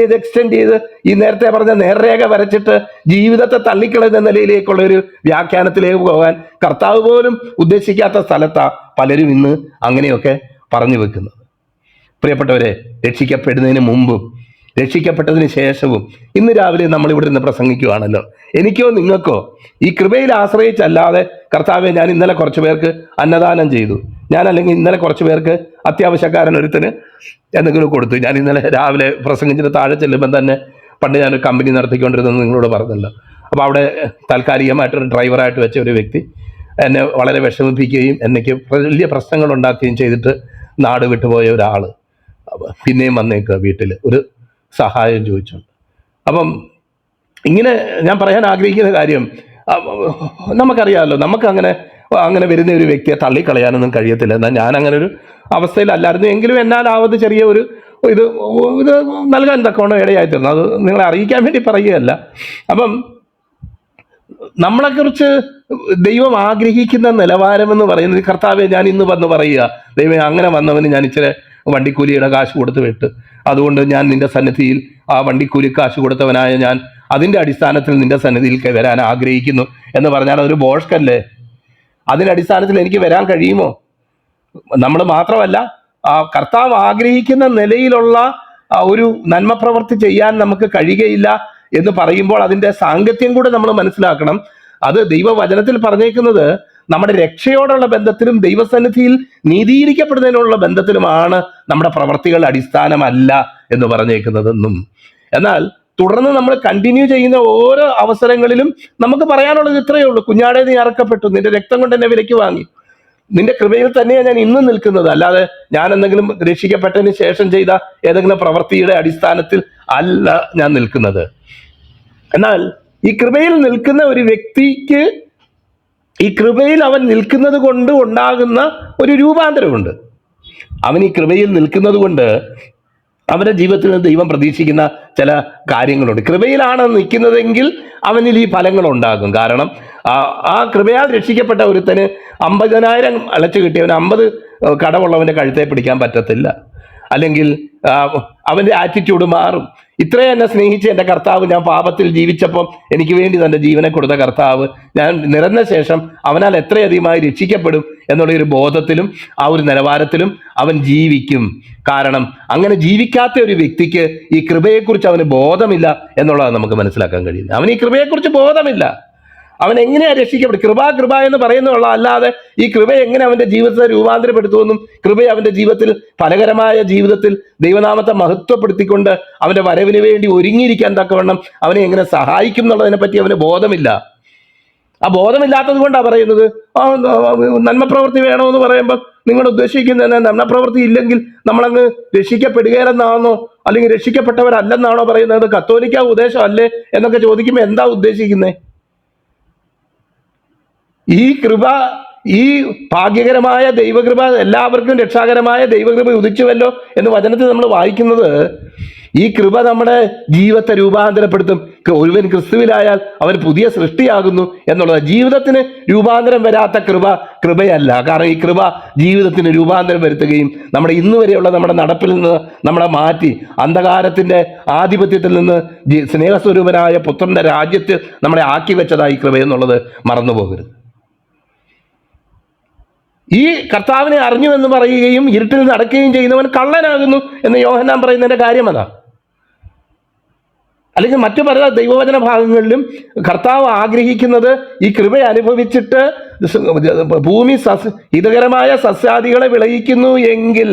ചെയ്ത് ഈ നേരത്തെ പറഞ്ഞ നേർരേഖ വരച്ചിട്ട് ജീവിതത്തെ തള്ളിക്കളയുന്ന നിലയിലേക്കുള്ള ഒരു വ്യാഖ്യാനത്തിലേക്ക് പോകാൻ കർത്താവ് പോലും ഉദ്ദേശിക്കാത്ത സ്ഥലത്താണ് പലരും ഇന്ന് അങ്ങനെയൊക്കെ പറഞ്ഞു വെക്കുന്നത്. പ്രിയപ്പെട്ടവരെ, രക്ഷിക്കപ്പെടുന്നതിന് മുമ്പും രക്ഷിക്കപ്പെട്ടതിന് ശേഷവും ഇന്ന് രാവിലെ നമ്മൾ ഇവിടെ നിന്ന് പ്രസംഗിക്കുകയാണല്ലോ. എനിക്കോ നിങ്ങൾക്കോ ഈ കൃപയിൽ ആശ്രയിച്ചല്ലാതെ, കർത്താവെ ഞാൻ ഇന്നലെ കുറച്ച് പേർക്ക് അന്നദാനം ചെയ്തു, അല്ലെങ്കിൽ ഇന്നലെ കുറച്ച് പേർക്ക് അത്യാവശ്യക്കാരൻ ഒരുത്തിന് എന്തെങ്കിലും കൊടുത്തു, ഞാൻ ഇന്നലെ രാവിലെ പ്രസംഗിച്ചിട്ട് താഴെ ചെല്ലുമ്പം തന്നെ, പണ്ട് ഞാനൊരു കമ്പനി നടത്തിക്കൊണ്ടിരുന്നത് നിങ്ങളോട് പറഞ്ഞല്ലോ, അപ്പോൾ അവിടെ താൽക്കാലികമായിട്ടൊരു ഡ്രൈവറായിട്ട് വെച്ച ഒരു വ്യക്തി എന്നെ വളരെ വിഷമിപ്പിക്കുകയും എനിക്ക് വലിയ പ്രശ്നങ്ങൾ ഉണ്ടാക്കുകയും ചെയ്തിട്ട് നാട് വിട്ടുപോയ ഒരാൾ പിന്നെയും വന്നേക്കുക വീട്ടിൽ ഒരു സഹായം ചോദിച്ചുകൊണ്ട്. അപ്പം ഇങ്ങനെ ഞാൻ പറയാൻ ആഗ്രഹിക്കുന്ന കാര്യം, നമുക്കറിയാമല്ലോ, അങ്ങനെ വരുന്ന ഒരു വ്യക്തിയെ തള്ളിക്കളയാനൊന്നും കഴിയത്തില്ല. എന്നാൽ ഞാൻ അങ്ങനെ ഒരു അവസ്ഥയിലല്ലായിരുന്നു എങ്കിലും എന്നാലാവത് ചെറിയ ഒരു ഇത് നൽകാൻ തക്കവണ്ണം ഇടയായിത്തീർന്നു. അത് നിങ്ങളെ അറിയിക്കാൻ വേണ്ടി പറയുകയല്ല. അപ്പം നമ്മളെക്കുറിച്ച് ദൈവം ആഗ്രഹിക്കുന്ന നിലവാരം എന്ന് പറയുന്നത്, കർത്താവെ ഞാൻ ഇന്ന് വന്ന് പറയുക, ദൈവം അങ്ങനെ വന്നവന് ഞാൻ ഇച്ചിരി വണ്ടിക്കൂലിയുടെ കാശ് കൊടുത്ത് വിട്ട്, അതുകൊണ്ട് ഞാൻ നിന്റെ സന്നിധിയിൽ ആ വണ്ടിക്കൂലി കാശ് കൊടുത്തവനായ ഞാൻ അതിൻ്റെ അടിസ്ഥാനത്തിൽ നിന്റെ സന്നിധിയിൽ വരാൻ ആഗ്രഹിക്കുന്നു എന്ന് പറഞ്ഞാൽ അതൊരു ബോഷ്കല്ലേ? അതിൻ്റെ അടിസ്ഥാനത്തിൽ എനിക്ക് വരാൻ കഴിയുമോ? നമ്മൾ മാത്രമല്ല, ആ കർത്താവ് ആഗ്രഹിക്കുന്ന നിലയിലുള്ള ഒരു നന്മ പ്രവൃത്തി ചെയ്യാൻ നമുക്ക് കഴിയുകയില്ല എന്ന് പറയുമ്പോൾ അതിൻ്റെ സാങ്കത്യം കൂടെ നമ്മൾ മനസ്സിലാക്കണം. അത് ദൈവവചനത്തിൽ പറഞ്ഞേക്കുന്നത് നമ്മുടെ രക്ഷയോടുള്ള ബന്ധത്തിലും ദൈവസന്നിധിയിൽ നീതീകരിക്കപ്പെടുന്നതിനുള്ള ബന്ധത്തിലുമാണ് നമ്മുടെ പ്രവൃത്തികളുടെ അടിസ്ഥാനമല്ല എന്ന് പറഞ്ഞേക്കുന്നതെന്നും. എന്നാൽ തുടർന്ന് നമ്മൾ കണ്ടിന്യൂ ചെയ്യുന്ന ഓരോ അവസരങ്ങളിലും നമുക്ക് പറയാനുള്ളത് ഇത്രയേ ഉള്ളൂ: കുഞ്ഞാടേ, നീ അറക്കപ്പെട്ടു, നിന്റെ രക്തം കൊണ്ട് എന്നെ വിലയ്ക്ക് വാങ്ങി, നിന്റെ കൃപയിൽ തന്നെയാണ് ഞാൻ ഇന്നും നിൽക്കുന്നത്. അല്ലാതെ ഞാൻ എന്തെങ്കിലും രക്ഷിക്കപ്പെട്ടതിന് ശേഷം ചെയ്ത ഏതെങ്കിലും പ്രവൃത്തിയുടെ അടിസ്ഥാനത്തിൽ അല്ല ഞാൻ നിൽക്കുന്നത്. എന്നാൽ ഈ കൃപയിൽ നിൽക്കുന്ന ഒരു വ്യക്തിക്ക് ഈ കൃപയിൽ അവൻ നിൽക്കുന്നത് കൊണ്ട് ഉണ്ടാകുന്ന ഒരു രൂപാന്തരമുണ്ട്. അവൻ ഈ കൃപയിൽ നിൽക്കുന്നത് കൊണ്ട് അവൻ്റെ ജീവിതത്തിൽ ദൈവം പ്രതീക്ഷിക്കുന്ന ചില കാര്യങ്ങളുണ്ട്. കൃപയിലാണ് നിൽക്കുന്നതെങ്കിൽ അവനിൽ ഈ ഫലങ്ങളുണ്ടാകും. കാരണം ആ കൃപയാൽ രക്ഷിക്കപ്പെട്ട ഒരുത്തന് 50,000 അലച്ചു കിട്ടിയവന് 50 കടമുള്ളവൻ്റെ കഴുത്തെ പിടിക്കാൻ പറ്റത്തില്ല. അല്ലെങ്കിൽ അവൻ്റെ ആറ്റിറ്റ്യൂഡ് മാറും. ഇത്രയും എന്നെ സ്നേഹിച്ച് എൻ്റെ കർത്താവ്, ഞാൻ പാപത്തിൽ ജീവിച്ചപ്പം എനിക്ക് വേണ്ടി തൻ്റെ ജീവനെ കൊടുത്ത കർത്താവ്, ഞാൻ നിറഞ്ഞ ശേഷം അവനാൽ എത്രയധികമായി രക്ഷിക്കപ്പെടും എന്നുള്ള ഒരു ബോധത്തിലും ആ ഒരു നിലവാരത്തിലും അവൻ ജീവിക്കും. കാരണം അങ്ങനെ ജീവിക്കാത്ത ഒരു വ്യക്തിക്ക് ഈ കൃപയെക്കുറിച്ച് അവന് ബോധമില്ല എന്നുള്ളതാണ് നമുക്ക് മനസ്സിലാക്കാൻ കഴിയുന്നത്. അവന് ഈ കൃപയെക്കുറിച്ച് ബോധമില്ല. അവൻ എങ്ങനെയാണ് രക്ഷിക്കപ്പെടും? കൃപ എന്ന് പറയുന്നുള്ള അല്ലാതെ ഈ കൃപ എങ്ങനെ അവൻ്റെ ജീവിതത്തെ രൂപാന്തരപ്പെടുത്തുമെന്നും കൃപ അവൻ്റെ ജീവിതത്തിൽ ഫലകരമായ ജീവിതത്തിൽ ദൈവനാമത്തെ മഹത്വപ്പെടുത്തിക്കൊണ്ട് അവൻ്റെ വരവിന് വേണ്ടി ഒരുങ്ങിയിരിക്കാൻ തക്കവണ്ണം അവനെ എങ്ങനെ സഹായിക്കും എന്നുള്ളതിനെ പറ്റി അവന് ബോധമില്ല. ആ ബോധമില്ലാത്തത് കൊണ്ടാണ് പറയുന്നത് നന്മപ്രവൃത്തി വേണമെന്ന് പറയുമ്പോൾ നിങ്ങൾ ഉദ്ദേശിക്കുന്നത് നന്മപ്രവൃത്തി ഇല്ലെങ്കിൽ നമ്മളങ്ങ് രക്ഷിക്കപ്പെടുകയില്ലെന്നാണോ, അല്ലെങ്കിൽ രക്ഷിക്കപ്പെട്ടവരല്ലെന്നാണോ പറയുന്നത്? കത്തോലിക്ക ഉപദേശം അല്ലേ എന്നൊക്കെ ചോദിക്കുമ്പോൾ എന്താ ഉദ്ദേശിക്കുന്നത്? ഈ കൃപ, ഈ ഭാഗ്യകരമായ ദൈവകൃപ, എല്ലാവർക്കും രക്ഷാകരമായ ദൈവകൃപ ഉദിച്ചുവല്ലോ എന്ന് വചനത്തിൽ നമ്മൾ വായിക്കുന്നത്, ഈ കൃപ നമ്മുടെ ജീവിതത്തെ രൂപാന്തരപ്പെടുത്തും. ഒരുവൻ ക്രിസ്തുവിലായാൽ അവൻ പുതിയ സൃഷ്ടിയാകുന്നു എന്നുള്ളത്. ജീവിതത്തിന് രൂപാന്തരം വരാത്ത കൃപയല്ല. കാരണം ഈ കൃപ ജീവിതത്തിന് രൂപാന്തരം വരുത്തുകയും നമ്മുടെ ഇന്ന് വരെയുള്ള നമ്മുടെ നടപ്പിൽ നിന്ന് നമ്മളെ മാറ്റി അന്ധകാരത്തിൻ്റെ ആധിപത്യത്തിൽ നിന്ന് സ്നേഹസ്വരൂപനായ പുത്രൻ്റെ രാജ്യത്തിൽ നമ്മളെ ആക്കി വെച്ചതായി കൃപ എന്നുള്ളത് മറന്നു പോകരുത്. ഈ കർത്താവിനെ അറിഞ്ഞു എന്ന് പറയുകയും ഇരുട്ടിൽ നടക്കുകയും ചെയ്യുന്നവൻ കള്ളനാകുന്നു എന്ന് യോഹന്നാൻ പറയുന്നതിൻ്റെ കാര്യം അതാ. അല്ലെങ്കിൽ മറ്റു പല ദൈവവചന ഭാഗങ്ങളിലും കർത്താവ് ആഗ്രഹിക്കുന്നത് ഈ കൃപ അനുഭവിച്ചിട്ട് ഭൂമി ഹിതകരമായ സസ്യാദികളെ വിളയിക്കുന്നു എങ്കിൽ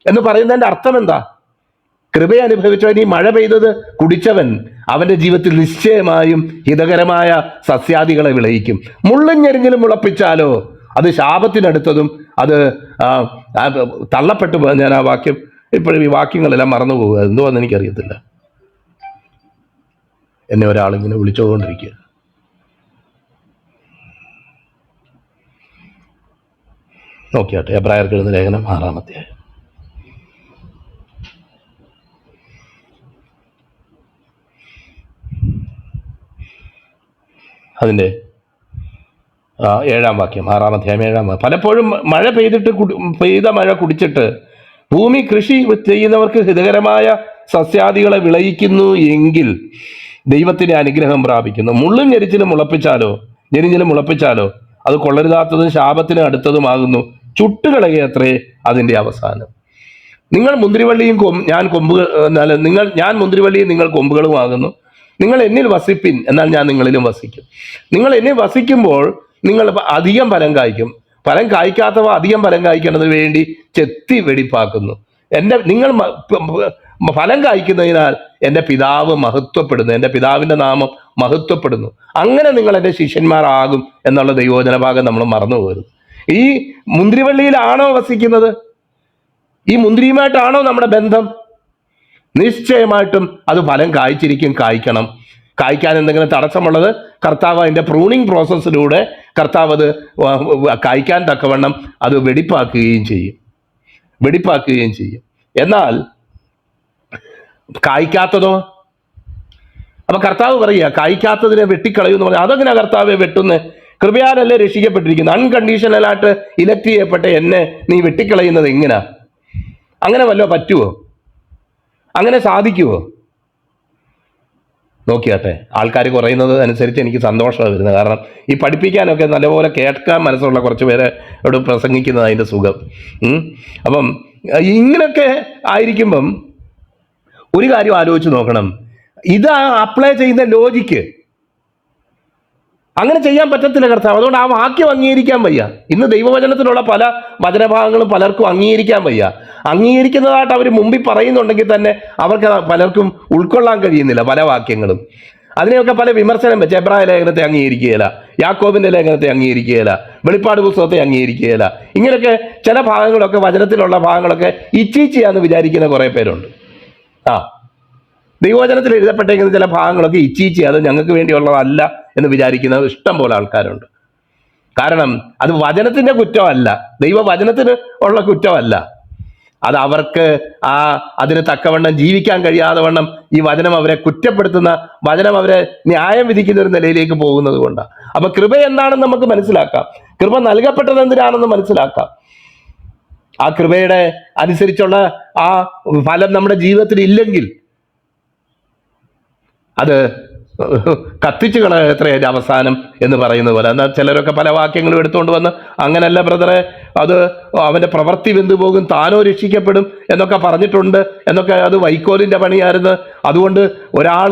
എന്ന് പറയുന്നതിൻ്റെ അർത്ഥം എന്താ? കൃപ അനുഭവിച്ചവൻ, ഈ മഴ പെയ്തത് കുടിച്ചവൻ, അവൻ്റെ ജീവിതത്തിൽ നിശ്ചയമായും ഹിതകരമായ സസ്യാദികളെ വിളയിക്കും. മുള്ളും ഞെരിഞ്ഞിലും മുളപ്പിച്ചാലോ അത് ശാപത്തിനടുത്തതും അത് തള്ളപ്പെട്ടു. ഞാൻ ആ വാക്യം ഇപ്പോഴും ഈ വാക്യങ്ങളെല്ലാം മറന്നു പോകുക, എന്തുവാന്ന് എനിക്കറിയത്തില്ല. എന്നെ ഒരാളിങ്ങനെ വിളിച്ചുകൊണ്ടിരിക്കുക. നോക്കിയാട്ടെ, എബ്രായർക്ക് എഴുതുന്ന ലേഖനം 6-ാം അധ്യായം. അതിൻ്റെ 7-ാം വാക്യം, 6-ാം അധ്യായം 7-ാം വാക്യം. പലപ്പോഴും പെയ്ത മഴ കുടിച്ചിട്ട് ഭൂമി കൃഷി ചെയ്യുന്നവർക്ക് ഹിതകരമായ സസ്യാദികളെ വിളയിക്കുന്നു എങ്കിൽ ദൈവത്തിൻ്റെ അനുഗ്രഹം പ്രാപിക്കുന്നു. മുള്ളും ഞെരിഞ്ഞിലും മുളപ്പിച്ചാലോ അത് കൊള്ളരുതാത്തതും ശാപത്തിന് അടുത്തതുമാകുന്നു. ചുട്ടുകളയത്രേ അതിൻ്റെ അവസാനം. നിങ്ങൾ മുന്തിരിവള്ളിയും ഞാൻ മുന്തിരിവള്ളിയും നിങ്ങൾ കൊമ്പുകളുമാകുന്നു. നിങ്ങൾ എന്നിൽ വസിപ്പിൻ, എന്നാൽ ഞാൻ നിങ്ങളിലും വസിക്കും. നിങ്ങൾ എന്നിൽ വസിക്കുമ്പോൾ നിങ്ങൾ അധികം ഫലം കായ്ക്കും. ഫലം കായ്ക്കാത്തവ അധികം ഫലം കായ്ക്കുന്നതിന് വേണ്ടി ചെത്തി വെടിപ്പാക്കുന്നു. നിങ്ങൾ ഫലം കായ്ക്കുന്നതിനാൽ എൻ്റെ പിതാവ് മഹത്വപ്പെടുന്നു, എൻ്റെ പിതാവിൻ്റെ നാമം മഹത്വപ്പെടുന്നു. അങ്ങനെ നിങ്ങൾ എൻ്റെ ശിഷ്യന്മാരാകും എന്നുള്ള ദൈവവചന ഭാഗം നമ്മൾ മറന്നു പോകരുത്. ഈ മുന്തിരിവള്ളിയിലാണോ വസിക്കുന്നത്? ഈ മുന്തിരിയുമായിട്ടാണോ നമ്മുടെ ബന്ധം? നിശ്ചയമായിട്ടും അത് ഫലം കായ്ക്കണം. കായ്ക്കാൻ എന്തെങ്കിലും തടസ്സമുള്ളത് കർത്താവ് അതിൻ്റെ പ്രൂണിങ് പ്രോസസ്സിലൂടെ കർത്താവ് അത് കായ്ക്കാൻ തക്കവണ്ണം അത് വെടിപ്പാക്കുകയും ചെയ്യും. എന്നാൽ കായ്ക്കാത്തതോ? അപ്പൊ കർത്താവ് പറയുക കായ്ക്കാത്തതിനെ വെട്ടിക്കളയുമെന്ന് പറഞ്ഞാൽ അതെങ്ങനെ കർത്താവെ വെട്ടുന്നേ? കൃപയാലല്ലേ രക്ഷിക്കപ്പെട്ടിരിക്കുന്നു. അൺകണ്ടീഷണലായിട്ട് ഇലക്ട് ചെയ്യപ്പെട്ട എന്നെ നീ വെട്ടിക്കളയുന്നത് എങ്ങനാ? അങ്ങനെ വല്ലോ പറ്റുമോ? അങ്ങനെ സാധിക്കുമോ? നോക്കിയാട്ടെ, ആൾക്കാർ കുറയുന്നത് അനുസരിച്ച് എനിക്ക് സന്തോഷമാണ് വരുന്നത്. കാരണം ഈ പഠിപ്പിക്കാനൊക്കെ നല്ലപോലെ കേൾക്കാൻ മനസ്സുള്ള കുറച്ച് പേരെ ഇവിടെ പ്രസംഗിക്കുന്നത് അതിൻ്റെ സുഖം. അപ്പം ഇങ്ങനെയൊക്കെ ആയിരിക്കുമ്പം ഒരു കാര്യം ആലോചിച്ച് നോക്കണം. ഇത് അപ്ലൈ ചെയ്യുന്ന ലോജിക്ക് അങ്ങനെ ചെയ്യാൻ പറ്റത്തില്ല കർത്താവ്. അതുകൊണ്ട് ആ വാക്യം അംഗീകരിക്കാൻ വയ്യ. ഇന്ന് ദൈവവചനത്തിലുള്ള പല വചനഭാഗങ്ങളും പലർക്കും അംഗീകരിക്കാൻ വയ്യ. അംഗീകരിക്കുന്നതായിട്ട് അവർ മുമ്പിൽ പറയുന്നുണ്ടെങ്കിൽ തന്നെ അവർക്ക് പലർക്കും ഉൾക്കൊള്ളാൻ കഴിയുന്നില്ല പല വാക്യങ്ങളും. അതിനെയൊക്കെ പല വിമർശനം വെച്ച് എബ്രായ ലേഖനത്തെ അംഗീകരിക്കുകയില്ല, യാക്കോബിന്റെ ലേഖനത്തെ അംഗീകരിക്കുകയില്ല, വെളിപ്പാട് പുസ്തകത്തെ അംഗീകരിക്കുകയില്ല. ഇങ്ങനെയൊക്കെ ചില ഭാഗങ്ങളൊക്കെ വചനത്തിലുള്ള ഭാഗങ്ങളൊക്കെ ഇച്ചീച്ചിയാന്ന് വിചാരിക്കുന്ന കുറേ പേരുണ്ട്. ദൈവവചനത്തിൽ എഴുതപ്പെട്ടേക്കുന്ന ചില ഭാഗങ്ങളൊക്കെ ഇച്ചീച്ചി, അത് ഞങ്ങൾക്ക് വേണ്ടിയുള്ളതല്ല എന്ന് വിചാരിക്കുന്ന ഇഷ്ടം പോലെ ആൾക്കാരുണ്ട്. കാരണം അത് വചനത്തിന്റെ കുറ്റമല്ല, ദൈവവചനത്തിന് ഉള്ള കുറ്റമല്ല. അത് അവർക്ക് അതിന് തക്കവണ്ണം ജീവിക്കാൻ കഴിയാതെ വണ്ണം ഈ വചനം അവരെ കുറ്റപ്പെടുത്തുന്ന, വചനം അവരെ ന്യായം വിധിക്കുന്ന ഒരു നിലയിലേക്ക് പോകുന്നത് കൊണ്ടാണ്. അപ്പൊ കൃപ എന്താണെന്ന് നമുക്ക് മനസ്സിലാക്കാം, കൃപ നൽകപ്പെട്ടത് എന്തിനാണെന്ന് മനസ്സിലാക്കാം. ആ കൃപയുടെ അനുസരിച്ചുള്ള ആ ഫലം നമ്മുടെ ജീവിതത്തിൽ ഇല്ലെങ്കിൽ അത് കത്തിച്ചു കളയാൻ എത്രയായിട്ട് അവസാനം എന്ന് പറയുന്നത് പോലെ. എന്നാൽ ചിലരൊക്കെ പല വാക്യങ്ങളും എടുത്തുകൊണ്ട് വന്ന് അങ്ങനല്ല ബ്രദറെ, അത് അവൻ്റെ പ്രവൃത്തി വെന്തു പോകും, താനോ രക്ഷിക്കപ്പെടും എന്നൊക്കെ പറഞ്ഞിട്ടുണ്ട് എന്നൊക്കെ, അത് വൈക്കോലിൻ്റെ പണിയായിരുന്നു, അതുകൊണ്ട് ഒരാൾ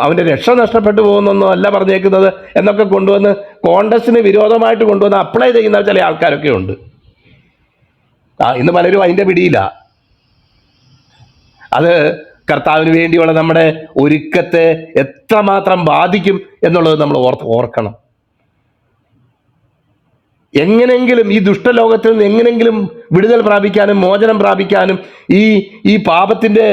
അവൻ്റെ രക്ഷ നഷ്ടപ്പെട്ടു പോകുന്നൊന്നും അല്ല പറഞ്ഞേക്കുന്നത് എന്നൊക്കെ കൊണ്ടുവന്ന് കോൺടസ്റ്റിന് വിരോധമായിട്ട് കൊണ്ടുവന്ന് അപ്ലൈ ചെയ്യുന്ന ചില ആൾക്കാരൊക്കെ ഉണ്ട്. ഇന്ന് പലരും അതിൻ്റെ പിടിയില്ല. അത് കർത്താവിന് വേണ്ടിയുള്ള നമ്മുടെ ഒരുക്കത്തെ എത്രമാത്രം ബാധിക്കും എന്നുള്ളത് നമ്മൾ ഓർക്കണം. എങ്ങനെങ്കിലും ഈ ദുഷ്ടലോകത്തിൽ നിന്ന് എങ്ങനെങ്കിലും വിടുതൽ പ്രാപിക്കാനും മോചനം പ്രാപിക്കാനും ഈ പാപത്തിന്റെ